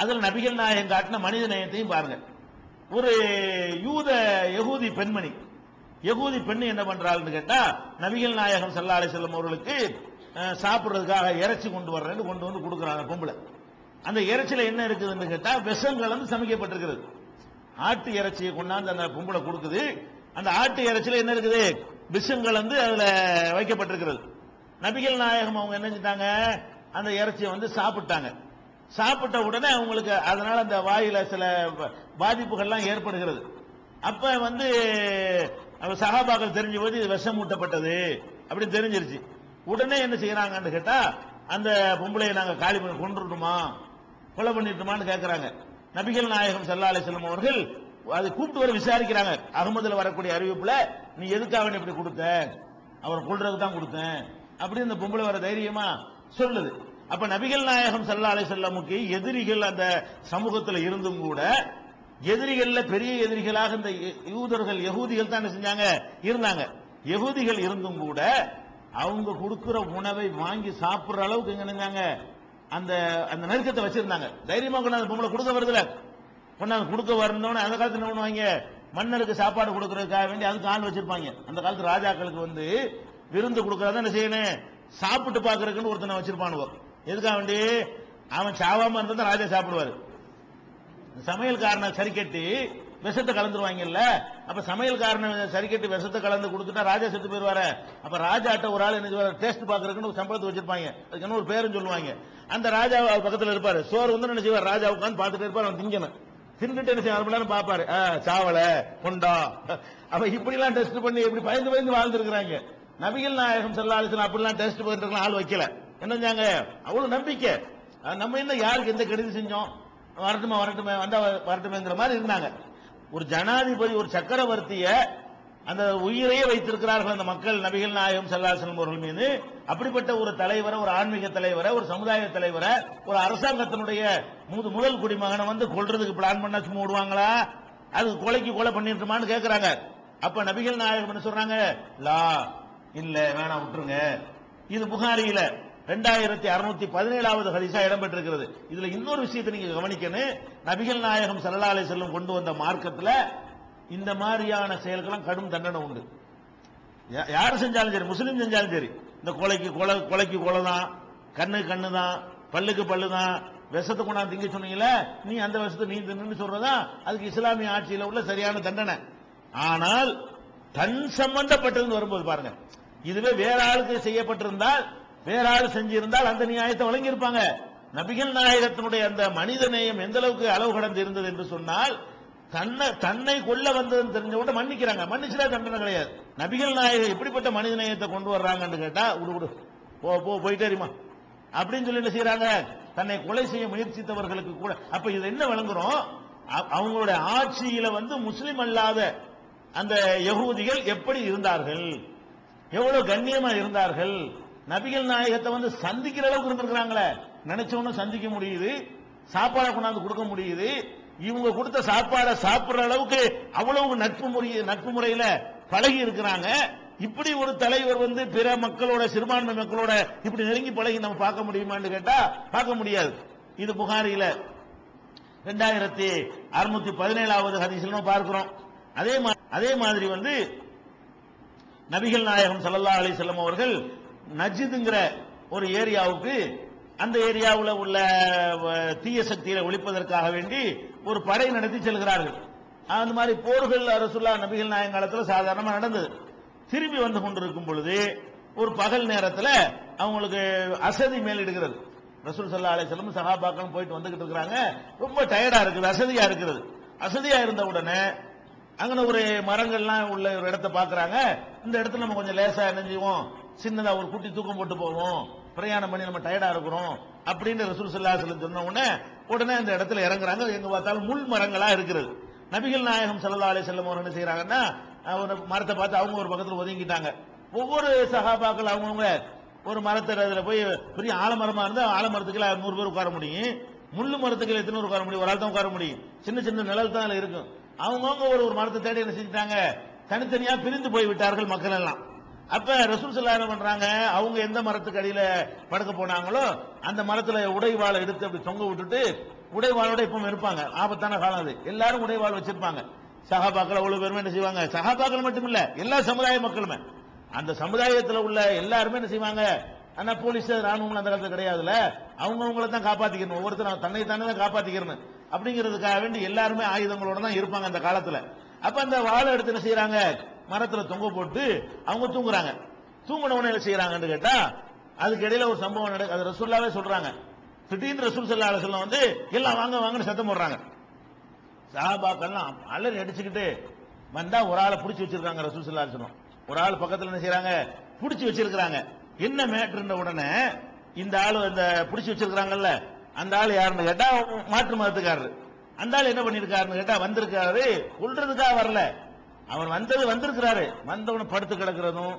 அதுல நபிகள் நாயகம் காட்டின மனித நேயத்தையும் பாருங்க. ஒரு யகூதி பெண்மணி, யகூதி பெண் என்ன பண்றாள்னு கேட்டா, நபிகள் நாயகம் ஸல்லல்லாஹு அலைஹி வஸல்லம் அவர்களுக்கு சாப்பிடுறதுக்காக இறைச்சி கொண்டு வர்றேன்னு கொண்டு வந்து கொடுக்குறாங்க பொம்பளை. அந்த இறைச்சியில என்ன இருக்குதுன்னு கேட்டா விஷம் கலந்து சமைக்கப்பட்டிருக்கிறது. ஆட்டு இறைச்சியை கொண்டாந்து அந்த பொம்பளை கொடுக்குது. அந்த ஆட்டு இறைச்சியில என்ன இருக்குது, விஷம் கலந்து அதுல வைக்கப்பட்டிருக்கிறது. நபிகள் நாயகம் அவங்க என்ன செஞ்சாங்க, அந்த இறைச்சியை வந்து சாப்பிட்டாங்க. சாப்பிட்ட உடனே அவங்களுக்கு அதனால அந்த வாயில சில பாதிப்புகள்லாம் ஏற்படுகிறது. அப்ப வந்து சஹாபாக்கள் தெரிஞ்ச போது இது விஷம் ஊட்டப்பட்டது அப்படின்னு தெரிஞ்சிருச்சு. உடனே என்ன செய்யறாங்கன்னு கேட்டா, அந்த பொம்பளையை நாங்க காலி பண்ணி கொண்டுட்டுமா கொலை பண்ணிட்டுமான்னு கேட்கிறாங்க. நபிகள் நாயகம் ஸல்லல்லாஹு அலைஹி வஸல்லம் அவர்கள் அதை கூப்பிட்டு வர விசாரிக்கிறாங்க. அகமதுல வரக்கூடிய அறிவிப்புல, நீ எதுக்காக இப்படி கொடுத்த, அவரை கொல்றதுக்கு தான் கொடுத்தேன் அப்படின்னு இந்த பொம்பளை வர தைரியமா சொல்லுது. அப்ப நபிகள் நாயகம் ஸல்லல்லாஹு அலைஹி வஸல்லமுக்கு எதிரிகள் அந்த சமூகத்தில் இருந்தும் கூட, எதிரிகள்ல பெரிய எதிரிகளாக இந்த யூதர்கள் யகூதிகள் தான் என்ன செஞ்சாங்க இருந்தாங்க. யகூதிகள் இருந்தும் கூட அவங்க கொடுக்கிற உணவை வாங்கி சாப்பிடுற அளவுக்கு எங்க நினைஞ்சாங்க, அந்த அந்த நெருக்கத்தை வச்சிருந்தாங்க. தைரியமா கொண்டாந்து பொம்பளை கொடுக்க வருதுல, கொண்டாந்து கொடுக்க வரணும்னு அந்த காலத்துல என்ன பண்ணுவாங்க, மன்னருக்கு சாப்பாடு கொடுக்கறதுக்காக வேண்டி அதுக்கு ஆள் வச்சிருப்பாங்க. அந்த காலத்து ராஜாக்களுக்கு வந்து விருந்து கொடுக்கறத என்ன செய்யணும், சாப்பிட்டு பாக்குறதுக்குன்னு ஒருத்தனை வச்சிருப்பானுவோ. எதுக்காக வேண்டி, அவன் சாவாம இருந்தா ராஜா சாப்பிடுவாரு. சமையல்காரனை சரி கட்டி விஷத்தை கலந்துருவாங்கல்ல, அப்ப சமையல்காரனை சரி கட்டி விஷத்தை கலந்து கொடுத்துட்டா ராஜா செத்து போயிருவாரு. அப்ப ராஜாட்ட ஒரு ஆள் என்ன டேஸ்ட் பாக்குறதுக்குன்னு சம்பளத்தை வச்சிருப்பாங்க. அதுக்கு என்ன ஒரு பேரும் சொல்லுவாங்க. அந்த ராஜா பக்கத்துல இருப்பாரு. சோறு வந்து என்ன செய்வார், ராஜா உட்காந்து பார்த்துட்டு இருப்பார். அவன் திங்கணும். தின்னுட்டு என்ன செய்ய பாப்பாரு, சாவல கொண்டா. அவ இப்படி எல்லாம் டெஸ்ட் பண்ணி எப்படி பயந்து பயந்து வாழ்ந்துருக்காங்க. நபிகள் நாயகம் ஸல்லல்லாஹு அலைஹி வஸல்லம் அப்படிலாம் டெஸ்ட் பண்ணிட்டு ஆள் வைக்கல. என்ன செஞ்சாங்க, அவ்வளவு நம்பிக்கை. நம்ம என்ன யாருக்கு எந்த கெடுதி செஞ்சோம், வரட்டுமே வரட்டுமே வந்தா வரட்டுமேங்கிற மாதிரி இருந்தாங்க. ஒரு ஜனாதிபதி, ஒரு சக்கரவர்த்திய அந்த உயிரையே வைத்திருக்கிறார்கள் அந்த மக்கள் நபிகள் நாயகம் ஸல்லல்லாஹு அலைஹி வஸல்லம் அவர்கள் மீது. அப்படிப்பட்ட ஒரு தலைவரை, ஒரு ஆன்மீக தலைவரை, ஒரு சமுதாய தலைவரை, ஒரு அரசாங்கத்தினுடைய முதல் குடிமகனை வந்து கொல்றதுக்கு பிளான் பண்ணா சும்மா விடுவாங்களா? அது கொலைக்கு கொலை பண்ணிட்டுமான்னு கேட்கிறாங்க. அப்ப நபிகள் நாயகம் என்ன சொல்றாங்க, லா இல்ல வேணாம் விட்டுருங்க. இது புகாரியில 2617வது ஹதீஸா இடம்பெற்றிருக்கிறது. இதுல இன்னொரு விஷயத்தை நீங்க கவனிக்கணும். நபிகள் நாயகம் ஸல்லல்லாஹு அலைஹி வஸல்லம் கொண்டு வந்த மார்க்கத்துல இந்த மாதிரியான செயல்களும் கடும் தண்டனை உண்டு. யாரு செஞ்சாலும் சரி, முஸ்லீம் செஞ்சாலும் சரி, இந்த கொலைக்கு கொலை தான், கண்ணு தான், பல்லுக்கு பல்லு தான், விஷத்தை கொண்டாந்து திங்க சொன்னீங்களே, நீ அந்த விஷத்தை நீ தின்னு சொல்றதா அதுக்கு இஸ்லாமிய ஆட்சியில் உள்ள சரியான தண்டனை. ஆனால் தன் சம்பந்தப்பட்டதுன்னு வரும்போது பாருங்க, இதுவே வேற ஆளுக்கு செய்யப்பட்டிருந்தால், வேற ஆள் செஞ்சிருந்தால் அந்த நியாயத்தை வழங்கியிருப்பாங்க. நபிகள் நாயகத்தினுடைய அந்த மனித நேயம் எந்த அளவுக்கு அளவு கடந்து இருந்தது என்று சொன்னால், தன்னை கொல்ல வந்ததுன்னு தெரிஞ்ச கூட மன்னிக்கிறாங்க. மன்னிச்சுட்டா தண்டனை கிடையாது. நபிகள் நாயகம் எப்படிப்பட்ட மனித நேயத்தை கொண்டு வர்றாங்கன்னு கேட்டா, விடு போயிட்டேரிமா அப்படின்னு சொல்லி என்ன செய்யறாங்க, தன்னை கொலை செய்ய முயற்சித்தவர்களுக்கு கூட. அப்ப இது என்ன வழங்குறோம், அவங்களுடைய ஆட்சியில வந்து முஸ்லிம் அல்லாத அந்த யகூதிகள் எப்படி இருந்தார்கள், எவ்வளவு கண்ணியமா இருந்தார்கள். நபிகள் நாயகத்தை வந்து சந்திக்கிற அளவுக்கு இருந்திருக்கிறாங்களே, நினைச்சவனும் சந்திக்க முடியுது, சாப்பாடை கொண்டாந்து கொடுக்க முடியுது. இவங்க கொடுத்த சாப்பாடை சாப்பிடுற அளவுக்கு அவ்வளவு நட்பு முறையில பழகி இருக்கிறாங்க. இப்படி ஒரு தலைவர் வந்து பிற மக்களோட, சிறுபான்மை மக்களோட இப்படி நெருங்கி பழகி நம்ம பார்க்க முடியுமான்னு கேட்டா பார்க்க முடியாது. இது புகாரில 2617வது ஹதீஸ்ல பார்க்கிறோம். அதே மாதிரி வந்து நபிகள் நாயகம் ஸல்லல்லாஹு அலைஹி வஸல்லம் அவர்கள் நஜ்துங்கிற ஒரு ஏரியாவுக்கு, அந்த ஏரியாவில் உள்ள தீய சக்தியை ஒழிப்பதற்காக வேண்டி ஒரு படை நடத்தி செல்கிறார்கள். அந்த மாதிரி போர்கள் ரசூலுல்லாஹ் நபிகள் நாயகம் காலத்தில் சாதாரணமாக நடந்தது. திரும்பி வந்து கொண்டிருக்கும் பொழுது ஒரு பகல் நேரத்தில் அவங்களுக்கு அசதி மேலிடுகிறது. ரசூல் ஸல்லல்லாஹு அலைஹி வஸல்லம் சஹாபாக்கள் போயிட்டு வந்துகிட்டு இருக்கிறாங்க. ரொம்ப டயர்டா இருக்குது, அசதியா இருக்கிறது. அசதியா இருந்த உடனே அங்கே ஒரு மரங்கள்லாம் உள்ள ஒரு இடத்தை பார்க்கறாங்க. இந்த இடத்துல நம்ம கொஞ்சம் லேசா என்ன செய்வோம், சின்னதா ஒரு குட்டி தூக்கம் போட்டு போவோம், பிரயாணம் பண்ணி நம்ம டயர்டா இருக்கிறோம் அப்படின்னு ரசூல் ஸல்லல்லாஹு அலைஹி வஸல்லம் சொன்ன உடனே அந்த இடத்துல இறங்குறாங்க. எங்க பார்த்தாலும் முள் மரங்களா இருக்கிறது. நபிகள் நாயகம் ஸல்லல்லாஹு அலைஹி வஸல்லம் என்ன செய்யறாங்கன்னா, ஒரு மரத்தை பார்த்து அவங்க ஒரு பக்கத்தில் ஒதுங்கிட்டாங்க. ஒவ்வொரு சஹாபாக்கள் அவங்கவுங்க ஒரு மரத்துல போய், பெரிய ஆலமரமா இருந்தா ஆலமரத்துக்குள்ள 100 பேர் உட்கார முடியும், முள்ளு மரத்துக்கு எத்தனை பேர் உட்கார முடியும், ஒரு ஆள் தான் உட்கார முடியும். சின்ன சின்ன நிழல் தான் இருக்கும். அவங்கவுங்க ஒரு மரத்தை தேடி என்ன செஞ்சுட்டாங்க, தனித்தனியா பிரிந்து போய் விட்டார்கள் மக்கள் எல்லாம். அப்ப ரசூல் ஸல்லல்லாஹு என்ன பண்றாங்க, அவங்க எந்த மரத்துக்கு அடியில படுக்க போனாங்களோ அந்த மரத்துல உடைவாளை எடுத்து அப்படி தொங்க விட்டுட்டு உடைவாளோட இப்பவும் இருப்பாங்க. ஆபத்தான காலம் அது. எல்லாரும் உடைவாள் வச்சிருப்பாங்க. சஹாபாக்கள் அவ்வளவு பேருமே என்ன செய்வாங்க, சஹாபாக்கள் மட்டும் இல்ல எல்லா சமுதாய மக்களுமே அந்த சமுதாயத்தில் உள்ள எல்லாருமே என்ன செய்வாங்க, ஆனா போலீஸ் ராணுவம் அந்த காலத்துல கிடையாதுல, அவங்கவுங்களை தான் காப்பாத்திக்கணும், ஒவ்வொருத்தரும் தன்னை தானே தான் காப்பாத்திக்கணும் அப்படிங்கிறதுக்காக வேண்டி எல்லாருமே ஆயுதங்களோட தான் இருப்பாங்க அந்த காலத்துல. அப்ப அந்த வாழை எடுத்து என்ன செய்யறாங்க, மரத்துல தொங்க போட்டு அவங்க தூங்குறாங்க. தூங்கின உடனே என்ன செய்யறாங்கன்னு கேட்டா, அதுக்கு இடையில ஒரு சம்பவம் நடக்கு. அது ரசூலுல்லாஹ்வே சொல்றாங்க. திடீர்னு ரசூல் ஸல்லல்லாஹு அலைஹி வஸல்லம் வந்து எல்லாம் வாங்க வாங்கன்னு சத்தம் போடுறாங்க. சஹாபாக்கள்லாம் அலறி அடிச்சுக்கிட்டு வந்தா ஒரு ஆளை பிடிச்சி வச்சிருக்காங்க ரசூல் ஸல்லல்லாஹு அலைஹி வஸல்லம். ஒரு ஆள் பக்கத்துல என்ன செய்யறாங்க, பிடிச்சி வச்சிருக்காங்க. என்ன மேட்டர்ன்ற உடனே இந்த ஆளு அந்த பிடிச்சி வச்சிருக்காங்கல்ல அந்த ஆள் யாருன்னு கேட்டா மாற்று மதத்துக்காரரு. அந்த ஆள் என்ன பண்ணிருக்காருன்னு கேட்டா, வந்திருக்காரு கொல்றதுக்காக வரல, அவர் வந்திருக்கிறாரு. வந்தவன படுத்து கிடக்கிறதும்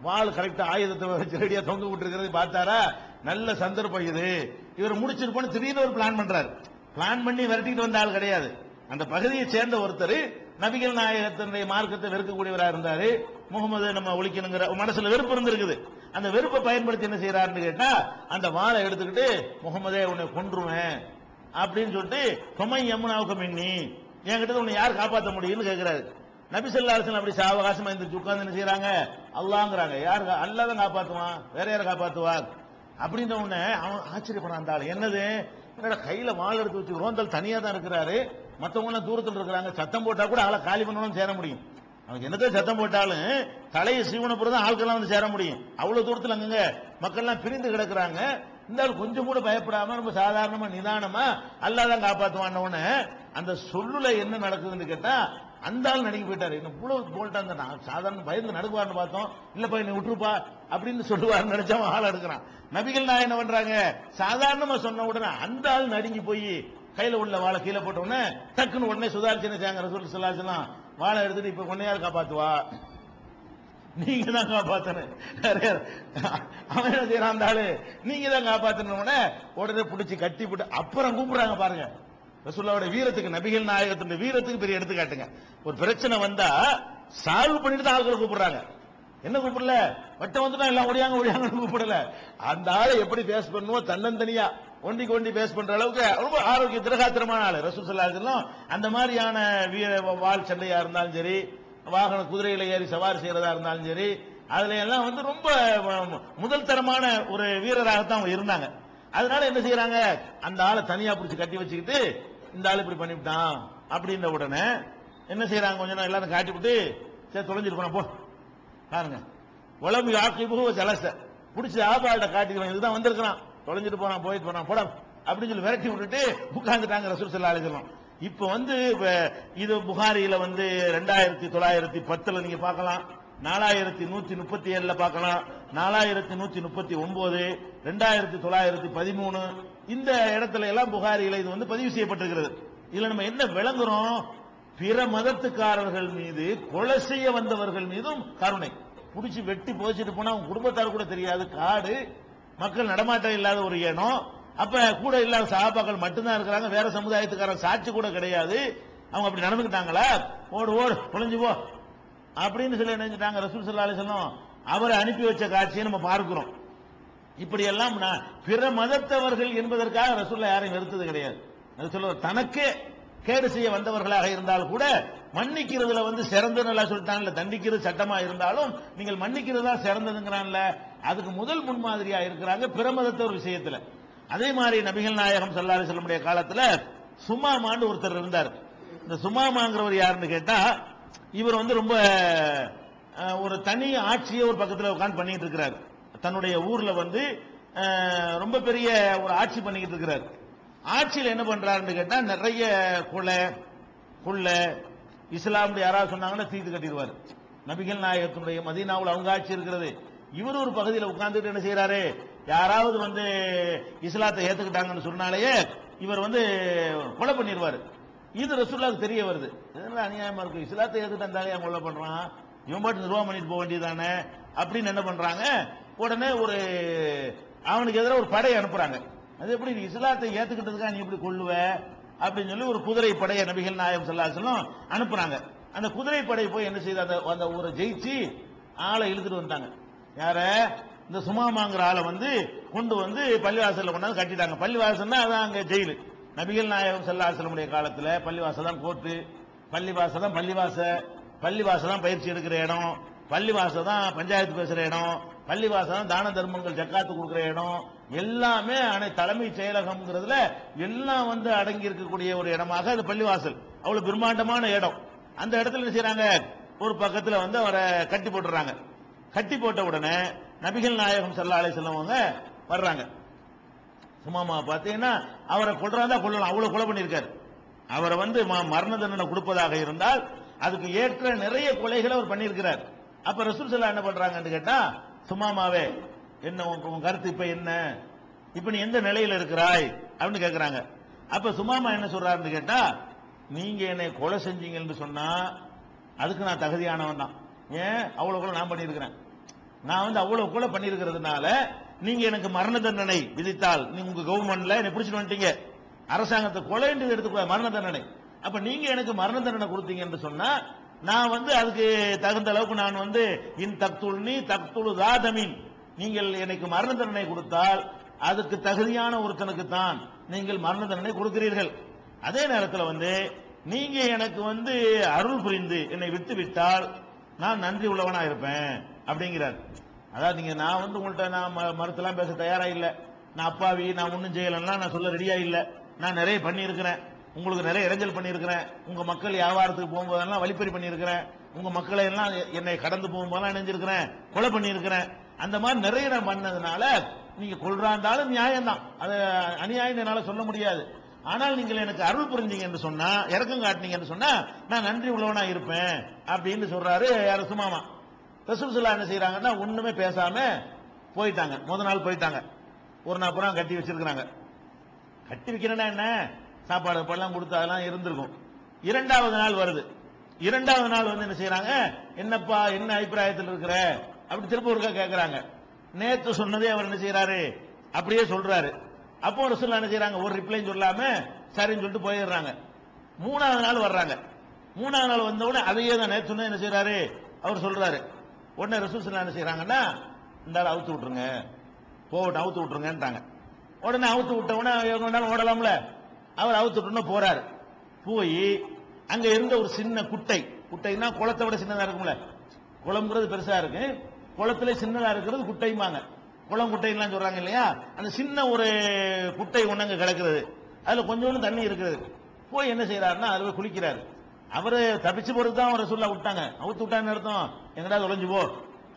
வாள் கரெக்டா ஆயுதத்தை வச்சு ரெடியா தொங்க விட்டுருக்கிறது பார்த்தாரா, நல்ல சந்தர்ப்பம் இது, இவர் முடிச்சிருப்போன்னு திடீர்னு ஒரு பிளான் பண்றாரு. பிளான் பண்ணி விரட்டிட்டு வந்த ஆள் கிடையாது. அந்த பகுதியை சேர்ந்த ஒருத்தர் நபிகள் நாயகத்தினுடைய மார்க்கத்தை வெறுக்கக்கூடியவராக இருந்தாரு. முகமது நம்ம ஒழிக்கணுங்கிற மனசுல வெறுப்பு இருந்திருக்குது. அந்த வெறுப்பை பயன்படுத்தி என்ன செய்யறாருன்னு கேட்டா, அந்த வாளை எடுத்துக்கிட்டு முகமதே உன்னை கொன்றுவேன் அப்படின்னு சொல்லிட்டு தொமை யமுனாவுக்கு மின்னி என்கிட்ட உன்னை யார் காப்பாற்ற முடியும்னு கேட்கிறாரு. நபி ஸல்லல்லாஹு அலைஹி வஸல்லம் அப்படி சாவகாசமா இந்த உட்கார்ந்து என்ன செய்யறாங்க, அல்லாஹ்ங்கறாங்க. யார் அல்லாஹ் தான் காப்பாத்துவான், வேற யாரை காப்பாத்துவார் அப்படின்ற உடனே அவன் ஆச்சரியப்படுறான். அந்த ஆள் என்னது, என்னோட கையில வாள் எடுத்து வச்சு ரோந்தல் தனியா தான் இருக்கிறாரு, மற்றவங்க எல்லாம் தூரத்தில் இருக்கிறாங்க, சத்தம் போட்டா கூட ஆளை காலி பண்ணணும் சேர முடியும். அவனுக்கு என்னதான் சத்தம் போட்டாலும் தலையை சீவன தான் ஆட்கள்லாம் வந்து சேர முடியும். அவ்வளவு தூரத்தில் அங்கங்க மக்கள் எல்லாம் பிரிந்து கிடக்குறாங்க. இந்த ஆள் கொஞ்சம் கூட பயப்படாம ரொம்ப சாதாரணமா நிதானமா அல்லாஹ் காப்பாத்துவான உடனே அந்த சொல்லுல என்ன நடக்குதுன்னு கேட்டா, அந்த ஆள் நடுங்கி போயிட்டாரு. என்ன இவ்வளவு போல்ட்டா இருந்தா சாதாரண பயந்து நடுக்குவார்னு பார்த்தோம், இல்லப்பா என்ன விட்டுருப்பா அப்படின்னு சொல்லுவாருன்னு நினைச்சவன் ஆள் எடுக்கிறான். நபிகள் நாயகம் என்ன பண்றாங்க, சாதாரணமா சொன்ன உடனே அந்த ஆள் நடுங்கி போய் கையில உள்ள வாழை கீழே போட்ட உடனே டக்குன்னு உடனே சுதாரிச்சு ரசூல் ஸல்லல்லாஹு அலைஹி வஸல்லம் வாழை எடுத்துட்டு இப்ப உன்னை யார் காப்பாத்துவா, நீங்க தான் காப்பாத்தணும். அவன் என்ன செய்யறான், அந்த ஆளு நீங்க தான் காப்பாத்தணும். உடனே பிடிச்சி கட்டி போட்டு அப்புறம் கூப்பிடுறாங்க. பாருங்க ரசூலுல்லாஹ்வோட வீரத்துக்கு, நபிகள் நாயகத்துடைய வீரத்துக்கு பெரிய எடுத்துக்காட்டுங்க. ஒரு பிரச்சனை வந்தா சால்வ் பண்ணிட்டு தான் ஆட்களை கூப்பிடுறாங்க. என்ன கூப்பிடல, வட்டம் வந்துட்டா எல்லாம் ஒடியாங்க கூப்பிடல. அந்த ஆளை எப்படி பேஸ் பண்ணுவோம், தன்னந்தனியா ஒண்டிக்கு ஒண்டி பேஸ் பண்ற அளவுக்கு ரொம்ப ஆரோக்கிய திரகாத்திரமான ஆளு ரசூல் ஸல்லல்லாஹு அலைஹி வஸல்லம். அந்த மாதிரியான வாள் சண்டையா இருந்தாலும் சரி, வாகன குதிரையில ஏறி சவாரி செய்யறதா இருந்தாலும் சரி, அதுல எல்லாம் வந்து ரொம்ப முதல் தரமான ஒரு வீரராகத்தான் அவங்க இருந்தாங்க. அதனால என்ன செய்யறாங்க, அந்த ஆளை தனியா பிடிச்சி கட்டி வச்சுக்கிட்டு இந்த ஆளு இப்படி பண்ணிவிட்டான் அப்படின்ற உடனே என்ன செய்யறாங்க, கொஞ்ச நேரம் எல்லாரும் காட்டி விட்டு சரி தொலைஞ்சிட்டு போனா போ பாருங்க, உலம்பு ஆக்கிபு ஜலச பிடிச்சி ஆபால்கிட்ட காட்டிடுவாங்க, இதுதான் வந்திருக்கிறான், தொலைஞ்சிட்டு போறான், போயிட்டு போறான், போட அப்படின்னு சொல்லி விரட்டி விட்டுட்டு உட்கார்ந்துட்டாங்க ரசூல் ஸல்லல்லாஹு அலைஹி வஸல்லம். இப்ப வந்து இது புகாரியில வந்து 2910 நீங்க பார்க்கலாம், 4137 பார்க்கலாம், 4139, 2913 இந்த இடத்துல எல்லாம் புகாரியில இது வந்து பதிவு செய்யப்பட்டிருக்கிறது. இதுல நம்ம என்ன விளங்குறோம், பிற மதத்துக்காரர்கள் மீது கொலை செய்ய வந்தவர்கள் மீதும் கருணை. புடிச்சு வெட்டி போச்சுட்டு போனா அவங்க குடும்பத்தார் கூட தெரியாது, காடு மக்கள் நடமாட்டம் இல்லாத ஒரு இடம். அப்ப கூட இல்லாத சஹாபாக்கள் மட்டும்தான் இருக்கிறாங்க, வேற சமுதாயத்துக்காரன் சாட்சி கூட கிடையாது. அவங்க அப்படி நடந்துக்கிட்டாங்களா, ஓடு ஓடு குழஞ்சு போ அப்படின்னு சொல்லி நினைச்சிட்டாங்க. ரசூல் ஸல்லல்லாஹு அலைஹி வஸல்லம் அவரை அனுப்பி வச்ச காட்சியை நம்ம பார்க்கிறோம். இப்படி எல்லாம் பிற மதத்தவர்கள் என்பதற்காக ரசூலுல்லாஹ் யாரையும் வெறுத்தது கிடையாது. அது சொல்ல தனக்கே கேடு செய்ய வந்தவர்களாக இருந்தாலும் கூட மன்னிக்கிறதுல வந்து சிறந்த நல்லா சொல்லிட்டான்ல, தண்டிக்கிறது சட்டமா இருந்தாலும் நீங்கள் மன்னிக்கிறதா சிறந்ததுங்கிறான்ல, அதுக்கு முதல் முன்மாதிரியா இருக்கிறாங்க பிற மதத்தவர் விஷயத்துல. அதே மாதிரி நபிகள் நாயகம் ஸல்லல்லாஹு அலைஹி வஸல்லம் காலத்துல சுமாமான்னு ஒருத்தர் இருந்தார். இந்த சுமாமாங்கிறவர் யாருன்னு கேட்டா, இவர் வந்து ரொம்ப ஒரு தனி ஆட்சியை ஒரு பக்கத்தில் உட்கார்ந்து பண்ணிட்டு இருக்கிறார். தன்னுடைய ஊர்ல வந்து ரொம்ப பெரிய ஒரு ஆட்சி பண்ணிக்கிட்டு இருக்கிறார். ஆட்சியில் என்ன பண்றாருன்னு கேட்டா, நிறைய கொள்ளை இஸ்லாமுடைய யாராவது சொன்னாங்கன்னா தீர்த்து கட்டிடுவார். நபிகள் நாயகத்தினுடைய மதீனாவில் அவங்க ஆட்சி இருக்கிறது. இவர் ஒரு பகுதியில் உட்கார்ந்துட்டு என்ன செய்யறாரு, யாராவது வந்து இஸ்லாத்தை ஏத்துக்கிட்டாங்கன்னு சொன்னாலேயே இவர் வந்து கொலை பண்ணிடுவார். இது ரசூலுல்லாஹ்க்கு தெரிய வருது, இதெல்லாம் அநியாயமா இருக்கு, இஸ்லாத்தை ஏத்துக்கிட்டாலே அவன் கொலை பண்றான், இவன் பாட்டு நிர்வாகம் பண்ணிட்டு போக வேண்டியதானே அப்படின்னு என்ன பண்றாங்க, உடனே ஒரு அவனுக்கு எதிராக ஒரு படையை அனுப்புறாங்க. அது எப்படி நீ இஸ்லாத்தை ஏத்துக்கிட்டதுக்காக நீ இப்படி கொள்ளுவ அப்படின்னு சொல்லி ஒரு குதிரை படையை நபிகள் நாயகம் ஸல்லல்லாஹு அலைஹி வஸல்லம் அனுப்புறாங்க. அந்த குதிரை படை போய் என்ன செய்யுது, அந்த ஊரை ஜெயிச்சு ஆளை இழுத்துட்டு வந்தாங்க. யார? இந்த சுமாமாங்கிற ஆளை வந்து கொண்டு வந்து பள்ளிவாசல்ல கொண்டாந்து கட்டிட்டாங்க. பள்ளிவாசல்னா அதான் அங்க ஜெயிலு. நபிகள் நாயகம் ஸல்லல்லாஹு அலைஹி வஸல்லம் காலத்துல பள்ளிவாசல் தான் கோர்ட்டு, பள்ளிவாசல் தான் பள்ளிவாசல் தான் பயிற்சி எடுக்கிற இடம், பள்ளிவாசல் தான் பஞ்சாயத்து பேசுற இடம், பள்ளிவாசல் தான் தான தர்மங்கள் ஜக்காத்து கொடுக்கிற இடம், எல்லாமே தலைமை செயலகம்ங்கிறதுல எல்லாம் வந்து அடங்கி இருக்கக்கூடிய ஒரு இடமாக அது பள்ளிவாசல். அவ்வளவு பிரம்மாண்டமான இடம். அந்த இடத்துல என்ன செய்யறாங்க? ஒரு பக்கத்துல வந்து அவரை கட்டி போட்டுறாங்க. கட்டி போட்ட உடனே நபிகள் நாயகம் ஸல்லல்லாஹு அலைஹி வஸல்லம் அவங்க வர்றாங்க. சுமாமா பார்த்தீங்கன்னா அவரை கொல்றதா கொல்லலாம், அவ்வளவு கொலை பண்ணியிருக்காரு. அவரை வந்து மரண தண்டனை கொடுப்பதாக இருந்தால் அதுக்கு ஏற்ற நிறைய கொலைகளை அவர் பண்ணியிருக்கிறார். அப்ப ரசூல் ஸல்லல்லாஹு என்ன பண்றாங்கன்னு கேட்டா, சுமாமாவே என்ன உன் கருத்து இப்ப என்ன, இப்ப நீ எந்த நிலையில இருக்கிறாய் அப்படின்னு கேட்கிறாங்க. அப்ப சுமாமா என்ன சொல்றாருன்னு கேட்டா, நீங்க என்னை கொலை செஞ்சீங்கன்னு சொன்னா அதுக்கு நான் தகுதியானவன் தான். ஏன்? அவ்வளவு கொலை நான் பண்ணியிருக்கிறேன். நான் வந்து அவ்வளவு கொலை பண்ணியிருக்கிறதுனால நீங்க எனக்கு மரண தண்டனை விதித்தால், நீங்க உங்க கவர்மெண்ட்ல என்ன பிடிச்சிட்டு வந்துட்டீங்க, அரசாங்கத்தை கொலை என்று எடுத்துக்கூட மரண தண்டனை. அப்ப நீங்க எனக்கு மரண தண்டனை கொடுத்தீங்கன்னு சொன்னா நான் வந்து அதுக்கு தகுந்த அளவுக்கு நான் வந்து இன் தக்துல்னி தக்துலு தாதமின், நீங்கள் எனக்கு மரண தண்டனை கொடுத்தால் அதுக்கு தகுதியான ஒருத்தனுக்கு தான் நீங்கள் மரண தண்டனை கொடுக்கிறீர்கள். அதே நேரத்தில் வந்து நீங்க எனக்கு வந்து அருள் புரிந்து என்னை விட்டு விட்டால் நான் நன்றி உள்ளவனா இருப்பேன் அப்படிங்கிறார். அதாவது நீங்க நான் வந்து உங்கள்கிட்ட நான் மறுத்தெல்லாம் பேச தயாரா இல்ல, நான் அப்பாவி, நான் ஒன்னும் செய்யலாம் நான் சொல்ல ரெடியா இல்ல, நான் நிறைய பண்ணி இருக்கிறேன், உங்களுக்கு நிறைய இடைஞ்சல் பண்ணியிருக்கிறேன், உங்க மக்கள் வியாபாரத்துக்கு போகும்போதெல்லாம் வழிப்பறி பண்ணியிருக்கிறேன், உங்க மக்களை எல்லாம் என்னை கடந்து போகும்போதெல்லாம் இணைஞ்சிருக்கிறேன், கொலை பண்ணியிருக்கிறேன், அந்த மாதிரி நிறைய நான் பண்ணதுனால நீங்க கொள்றாந்தாலும் நியாயம்தான், அது அநியாயம் என்னால சொல்ல முடியாது. ஆனால் நீங்கள் எனக்கு அருள் புரிஞ்சீங்க என்று சொன்னா, இறக்கம் காட்டினீங்க என்று சொன்னா நான் நன்றி உள்ளவனா இருப்பேன் அப்படின்னு சொல்றாரு யாரு? சுமாமா. ரசூல் ஸல்லல்லாஹு என்ன செய்யறாங்கன்னா ஒண்ணுமே பேசாம போயிட்டாங்க. முதல் நாள் போயிட்டாங்க. ஒரு நாள் புறம் கட்டி வச்சிருக்காங்க. கட்டி வைக்கிறேன்னா என்ன, சாப்பாடு பழம் கொடுத்து அதெல்லாம் இருந்திருக்கும். இரண்டாவது நாள் வருது. இரண்டாவது நாள் வந்து என்ன செய்யறாங்க, என்னப்பா என்ன அபிப்பிராயத்தில் இருக்கிற அப்படி திரும்ப ஒருக்கா கேட்கிறாங்க. நேற்று சொன்னதே அவர் என்ன செய்யறாரு, அப்படியே சொல்றாரு. அப்போ ரசூல் என்ன செய்யறாங்க, ஒரு ரிப்ளையும் சொல்லாம சரின்னு சொல்லிட்டு போயிடுறாங்க. மூணாவது நாள் வர்றாங்க. மூணாவது நாள் வந்த உடனே அதையே தான் நேற்று சொன்ன என்ன செய்யறாரு அவர் சொல்றாரு. உடனே ரசூல் என்ன செய்யறாங்கன்னா, இந்த ஆள் அவுத்து விட்டுருங்க, போகட்டும் அவுத்து விட்டுருங்கன்றாங்க. உடனே அவுத்து விட்ட உடனே ஓடலாம்ல, அவர் அவுத்து விட்டு போறாரு. போய் அங்க இருந்த ஒரு சின்ன குட்டைன்னா குளத்தை விட சின்னதா இருக்கும்ல, குளம்ங்கிறது பெருசா இருக்கு, குளத்துல சின்னதா இருக்கிறது குட்டைமாங்க, குளம் குட்டைலாம் சொல்றாங்க இல்லையா, அந்த சின்ன ஒரு குட்டை ஒண்ணு கிடக்கிறது, அதுல கொஞ்சோண்டு தண்ணி இருக்கிறது. போய் என்ன செய்யறாருன்னா அதுல குளிக்கிறாரு. அவரு தப்பிச்சு போறது தான் அவரை சொல்ல விட்டாங்க, அவுத்து விட்டான்னு அர்த்தம், எங்கடா தொலைஞ்சு போ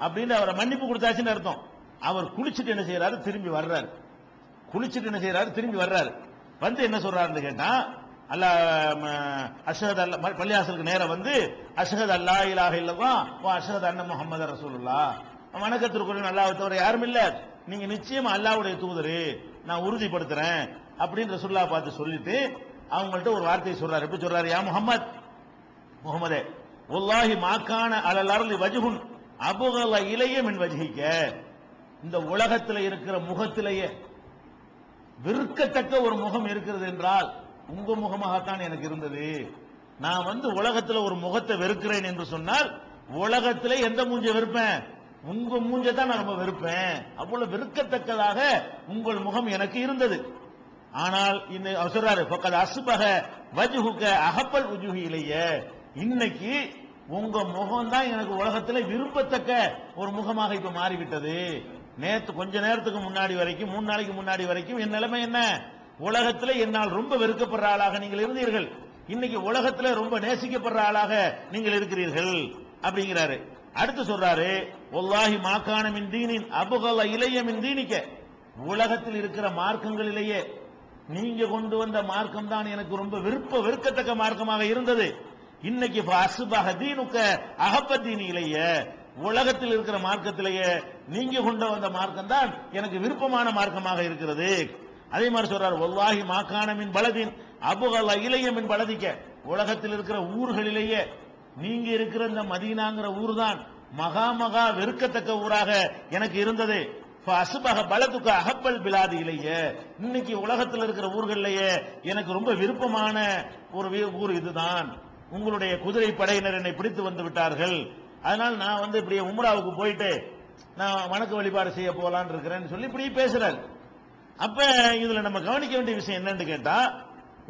அப்படின்னு அவரை மன்னிப்பு கொடுத்தாச்சுன்னு அர்த்தம். அவர் குளிச்சுட்டு என்ன செய்யறாரு, திரும்பி வர்றாரு. குளிச்சுட்டு என்ன செய்யறாரு, திரும்பி வர்றாரு. வந்து என்ன சொல்றாருன்னு கேட்டா, அல்லாஹ் அஷ்ஹது அல்ல பள்ளியாசலுக்கு நேரம் வந்து அஷ்ஹது அல்லா இலாஹ இல்லல்லாஹ் வ அஷ்ஹது அன்ன முஹம்மது ரசூலுல்லாஹ், வணக்கத்திற்குரிய அல்லாஹ்வை தவிர யாரும் இல்ல, நீங்க நிச்சயமா அல்லாஹ்வுடைய தூதரு, நான் உறுதிப்படுத்துறேன் அப்படின்னு ரசூலுல்லாஹ் பார்த்து சொல்லிட்டு அவங்கள்ட்ட ஒரு வார்த்தையை சொல்றாரு. எப்படி சொல்றாரு? யா முஹம்மதே வல்லாஹி மாகான அலல் அர்லி வஜ்ஹுன் அபுகல இலைய மின் வஜ்ஹிக, இந்த உலகத்தில் இருக்கிற முகத்திலேயே வெறுக்கத்தக்க ஒரு முகம் இருக்கிறது என்றால் உங்க முகமாகத்தான் எனக்கு இருந்தது. நான் வந்து உலகத்துல ஒரு முகத்தை வெறுக்கிறேன் என்று சொன்னால் உலகத்திலே எந்த மூஞ்ச வெறுப்பேன், உங்க மூஞ்ச தான் நான் ரொம்ப வெறுப்பேன். அவ்வளவு வெறுக்கத்தக்கதாக உங்கள் முகம் எனக்கு இருந்தது. ஆனால் அவர் சொல்றாரு, பக்கத்து அசுபக வஜ்ஹுக அஹப்பல் உஜுஹி இலைய, இன்னைக்கு உங்க முகம் தான் எனக்கு உலகத்துல விரும்பத்தக்க ஒரு முகமாக இப்ப மாறிவிட்டது. நேற்று கொஞ்ச நேரத்துக்கு முன்னாடி வரைக்கும், 3 நாளைக்கு முன்னாடி வரைக்கும் என் நிலைமை என்ன, உலகத்துல என்னால் ரொம்ப வெறுக்கப்படுற ஆளாக நீங்கள் இருந்தீர்கள், இன்னைக்கு உலகத்துல ரொம்ப நேசிக்கப்படுற ஆளாக நீங்கள் இருக்கிறீர்கள் அப்படிங்கிறாரு. அடுத்து சொல்றாரு, வல்லாஹி மாகான மின் தீனின் அபுகல இலைய மின் தீனிக்க, உலகத்தில் இருக்கிற மார்க்கங்களிலேயே நீங்க கொண்டு வந்த மார்க்கம் தான் எனக்கு ரொம்ப வெறுக்கத்தக்க மார்க்கமாக இருந்தது. இன்னைக்கு அசுபஹ தீனுக்க அஹப்பத்தீனி இலைய, உலகத்தில் இருக்கிற மார்க்கத்திலேயே நீங்க கொண்டு வந்த மார்க்கம் தான் எனக்கு விருப்பமான மார்க்கமாக இருக்கிறது. அதே மாதிரி சொல்றாரு, வல்லாஹி மாகான மின் பலதின் அபுகல இலைய மின் பலதிக்க, உலகத்தில் இருக்கிற ஊர்களிலேயே நீங்க இருக்கிற இந்த மதீனாங்கிற ஊர் தான் மகா வெறுக்கத்தக்க ஊராக எனக்கு இருந்தது. அசுபக பலதுக்க அகப்பல் பிலாதி இலைய, இன்னைக்கு உலகத்தில் இருக்கிற ஊர்களிலேயே எனக்கு ரொம்ப விருப்பமான ஒரு ஊர் இதுதான். உங்களுடைய குதிரை படையினர் என்னை பிடித்து வந்து விட்டார்கள், அதனால நான் வந்து இப்படி உம்ராவுக்கு போயிட்டு நான் வணக்க வழிபாடு செய்ய போலான்னு இருக்கிறேன்னு சொல்லி இப்படி பேசுறாரு. அப்ப இதுல நம்ம கவனிக்க வேண்டிய விஷயம் என்னன்னு கேட்டா,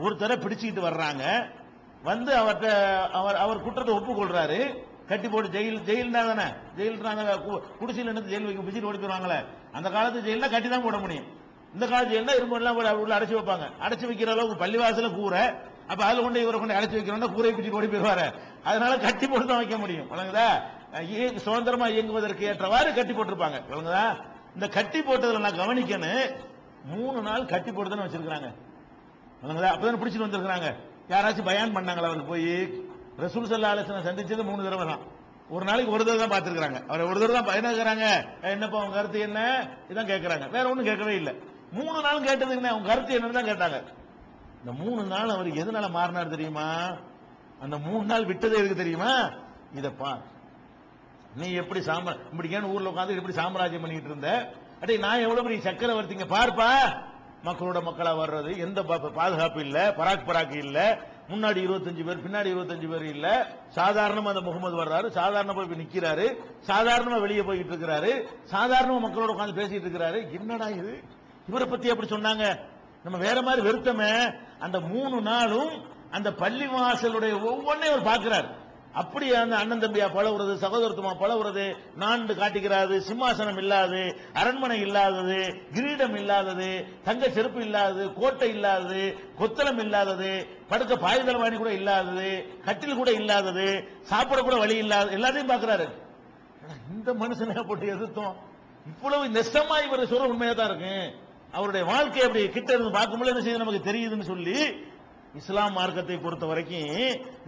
ஒருத்தரை பிடிச்சுக்கிட்டு வர்றாங்க, வந்து அவர்கிட்ட அவர் குற்றத்தை ஒப்புக்கொள்றாரு, கட்டி போட்டு ஜெயில் தானே, ஜெயில் குடிசையில் இருந்து ஜெயில் வைக்க பிடிச்சிட்டு ஓடி போயிருவாங்களே, அந்த காலத்து ஜெயில கட்டி தான் போட முடியும். இந்த காலத்து ஜெயில இரும்பு எல்லாம் உள்ள அடைச்சு வைப்பாங்க. அடைச்சு வைக்கிற அளவுக்கு பள்ளிவாசல கூரை, அப்ப அதுல கொண்டு இவரை கொண்டு அடைச்சு வைக்கிறோம்னா கூரை பிடிச்சிட்டு ஓடி போயிருவாரு. அதனால கட்டி போட்டு தான் வைக்க முடியும். வழங்குதா? சுதந்திரமா இயங்குவதற்கு ஏற்றவாறு கட்டி போட்டிருப்பாங்க. வழங்குதா? இந்த கட்டி போட்டதுல நான் கவனிக்கணும், 3 நாள் கட்டி போட்டு தானே வச்சிருக்காங்க. அப்பதான் பிடிச்சிட்டு வந்திருக்காங்க. யாராச்சும் பயான் பண்ணாங்களா? அவங்க போய் ரசூல் ஸல்லல்லாஹு அலைஹி வஸல்லம் சந்திச்சது 3 தடவை தான். ஒரு நாளைக்கு ஒரு தடவை தான் பார்த்திருக்காங்க. அவர் ஒரு தடவை தான் பயனாகிறாங்க. என்னப்பா உங்க கருத்து என்ன இதான் கேட்கறாங்க, வேற ஒண்ணும் கேட்கவே இல்லை. 3 நாள் கேட்டது என்ன, உங்க கருத்து என்னன்னு தான் கேட்டாங்க. இந்த 3 நாள் அவர் எதனால மாறினார் தெரியுமா? அந்த 3 நாள் விட்டதே இருக்கு தெரியுமா? இதப்பா நீ எப்படி இப்படிக்கான ஊர்ல உட்காந்து எப்படி சாம்ராஜ்யம் பண்ணிட்டு இருந்த, அடே நான் எவ்வளவு பெரிய சக்கரவர்த்திங்க பார்ப்பா, மக்களோட மக்களா வர்றது, எந்த பாதுகாப்பு இல்ல, பராக் இல்ல, முன்னாடி 25 பேர் பின்னாடி 25 பேர் இல்ல, சாதாரணமா அந்த முகமது வர்றாரு, சாதாரணமா போய் நிக்கிறாரு, சாதாரணமா வெளியே போயிட்டு இருக்கிறாரு, சாதாரணமா மக்களோட உட்காந்து பேசிட்டு இருக்கிறாரு. என்னடா இது, இவரை பத்தி அப்படி சொன்னாங்க, நம்ம வேற மாதிரி வெறுத்தமே. அந்த 3 நாளும் அந்த பள்ளிவாசலுடைய ஒவ்வொன்றையும் அவர் பார்க்கிறார். அப்படி அந்த அண்ணன் தம்பியா பழகுறது, சகோதரத்துவமா பழகுறது, நான்கு காட்டுகிறாது, சிம்மாசனம் இல்லாது, அரண்மனை இல்லாதது, கிரீடம் இல்லாதது, தங்க செருப்பு இல்லாதது, கோட்டை இல்லாதது, கொத்தளம் இல்லாதது, படுக்க பாய்தளவாணி கூட இல்லாதது, கட்டில் கூட இல்லாதது, சாப்பிட கூட வழி இல்லாத எல்லாத்தையும் பார்க்கிறாரு. இந்த மனுஷனை போட்டு எதிர்த்தோம், இவ்வளவு நெசமா இவர் சொல்ற உண்மையா தான் இருக்கு. அவருடைய வாழ்க்கை அப்படி கிட்ட இருந்து பார்க்கும்போது என்ன செய்யுது நமக்கு தெரியுதுன்னு சொல்லி, இஸ்லாம் மார்க்கத்தை பொறுத்த வரைக்கும்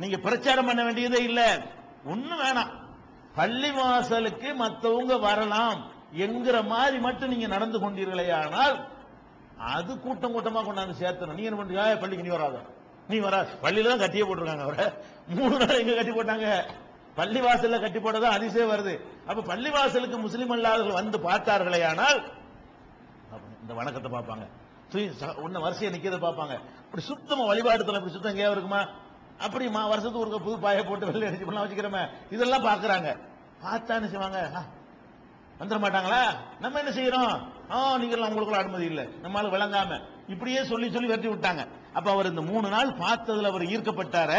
நீங்க பிரச்சாரம் பண்ண வேண்டியதே இல்ல, ஒண்ணும் வேணாம். பள்ளிவாசலுக்கு மற்றவங்க வரலாம் என்கிற மாதிரி மட்டும் நீங்க நடந்து கொண்டீர்களே ஆனால் அது கூட்டம் கூட்டமா கொண்டாந்து சேர்த்தணும். நீங்க என்ன பண்றீங்க, பள்ளிக்கு நீ வராத, நீ வரா, பள்ளியில தான் கட்டியே போட்டிருக்காங்க. அவரை 3 நாள் எங்க கட்டி போட்டாங்க, பள்ளிவாசல்ல கட்டி போட்டதான் அதிசயம் வருது. அப்ப பள்ளிவாசலுக்கு முஸ்லிம் அல்லாதவர்கள் வந்து பார்த்தார்களே ஆனால் இந்த வணக்கத்தை பார்ப்பாங்க, ஒன்ன வரிசையை நிக்கிறத பார்ப்பாங்க. அப்படி சுத்தமா வழிபாடுத்தல அப்படி சுத்தம் எங்கேயா இருக்குமா? அப்படி வருஷத்துக்கு ஒரு புது பாய போட்டு வெள்ளை அடிச்சு பண்ணலாம் வச்சுக்கிறோமே, இதெல்லாம் பாக்குறாங்க. பார்த்தா என்ன செய்வாங்க, வந்துட மாட்டாங்களா? நம்ம என்ன செய்யறோம், நீங்க உங்களுக்குள்ள அனுமதி இல்லை, நம்மளால விளங்காம இப்படியே சொல்லி சொல்லி வெட்டி விட்டாங்க. அப்ப அவர் இந்த 3 நாள் பார்த்ததுல அவர் ஈர்க்கப்பட்டார,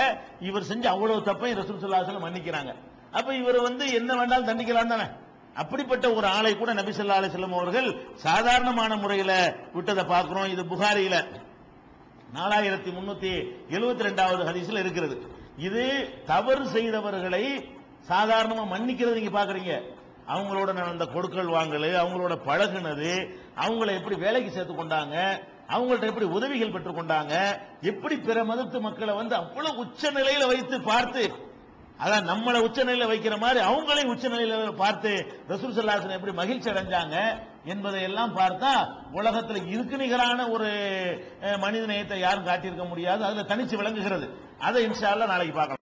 இவர் செஞ்ச அவ்வளவு தப்பையும் ரசூல் ஸல்லல்லாஹு அலைஹி வஸல்லம் மன்னிக்கிறாங்க. அப்ப இவர் என்ன வேண்டாலும் தண்டிக்கலாம் தானே. அப்படிப்பட்ட ஒரு ஆளை கூட நபி ஸல்லல்லாஹு அலைஹி வஸல்லம் அவர்கள் சாதாரணமான முறையில் விட்டதை பார்க்கிறோம். இது புகாரியில 4372வது ஹதீஸ்ல இருக்கிறது. இது தவறு செய்தவர்களை சாதாரணமா மன்னிக்கிறது நீங்க பாக்குறீங்க. அவங்களோட அந்த கொடுக்கல் வாங்கல், அவங்களோட பழகுனது, அவங்களை எப்படி வேலைக்கு சேர்த்து கொண்டாங்க, அவங்கள்ட்ட எப்படி உதவிகள் பெற்றுக் கொண்டாங்க, எப்படி பிற மதத்து மக்களை அவ்வளவு உச்ச நிலையில வைத்து பார்த்து, அதான் நம்மளை உச்ச நிலையில வைக்கிற மாதிரி அவங்களையும் உச்ச நிலையில பார்த்து ரசூல் ஸல்லல்லாஹு அலைஹி வஸல்லம் எப்படி மகிழ்ச்சி அடைஞ்சாங்க என்பதை எல்லாம் பார்த்தா உலகத்தில் இதுக்கு நிகரான ஒரு மனித நேயத்தை யாரும் காட்டியிருக்க முடியாது. அதுல தனிச்சு விளங்குகிறது. அதை இன்ஷா அல்லாஹ் நாளைக்கு பார்க்கலாம்.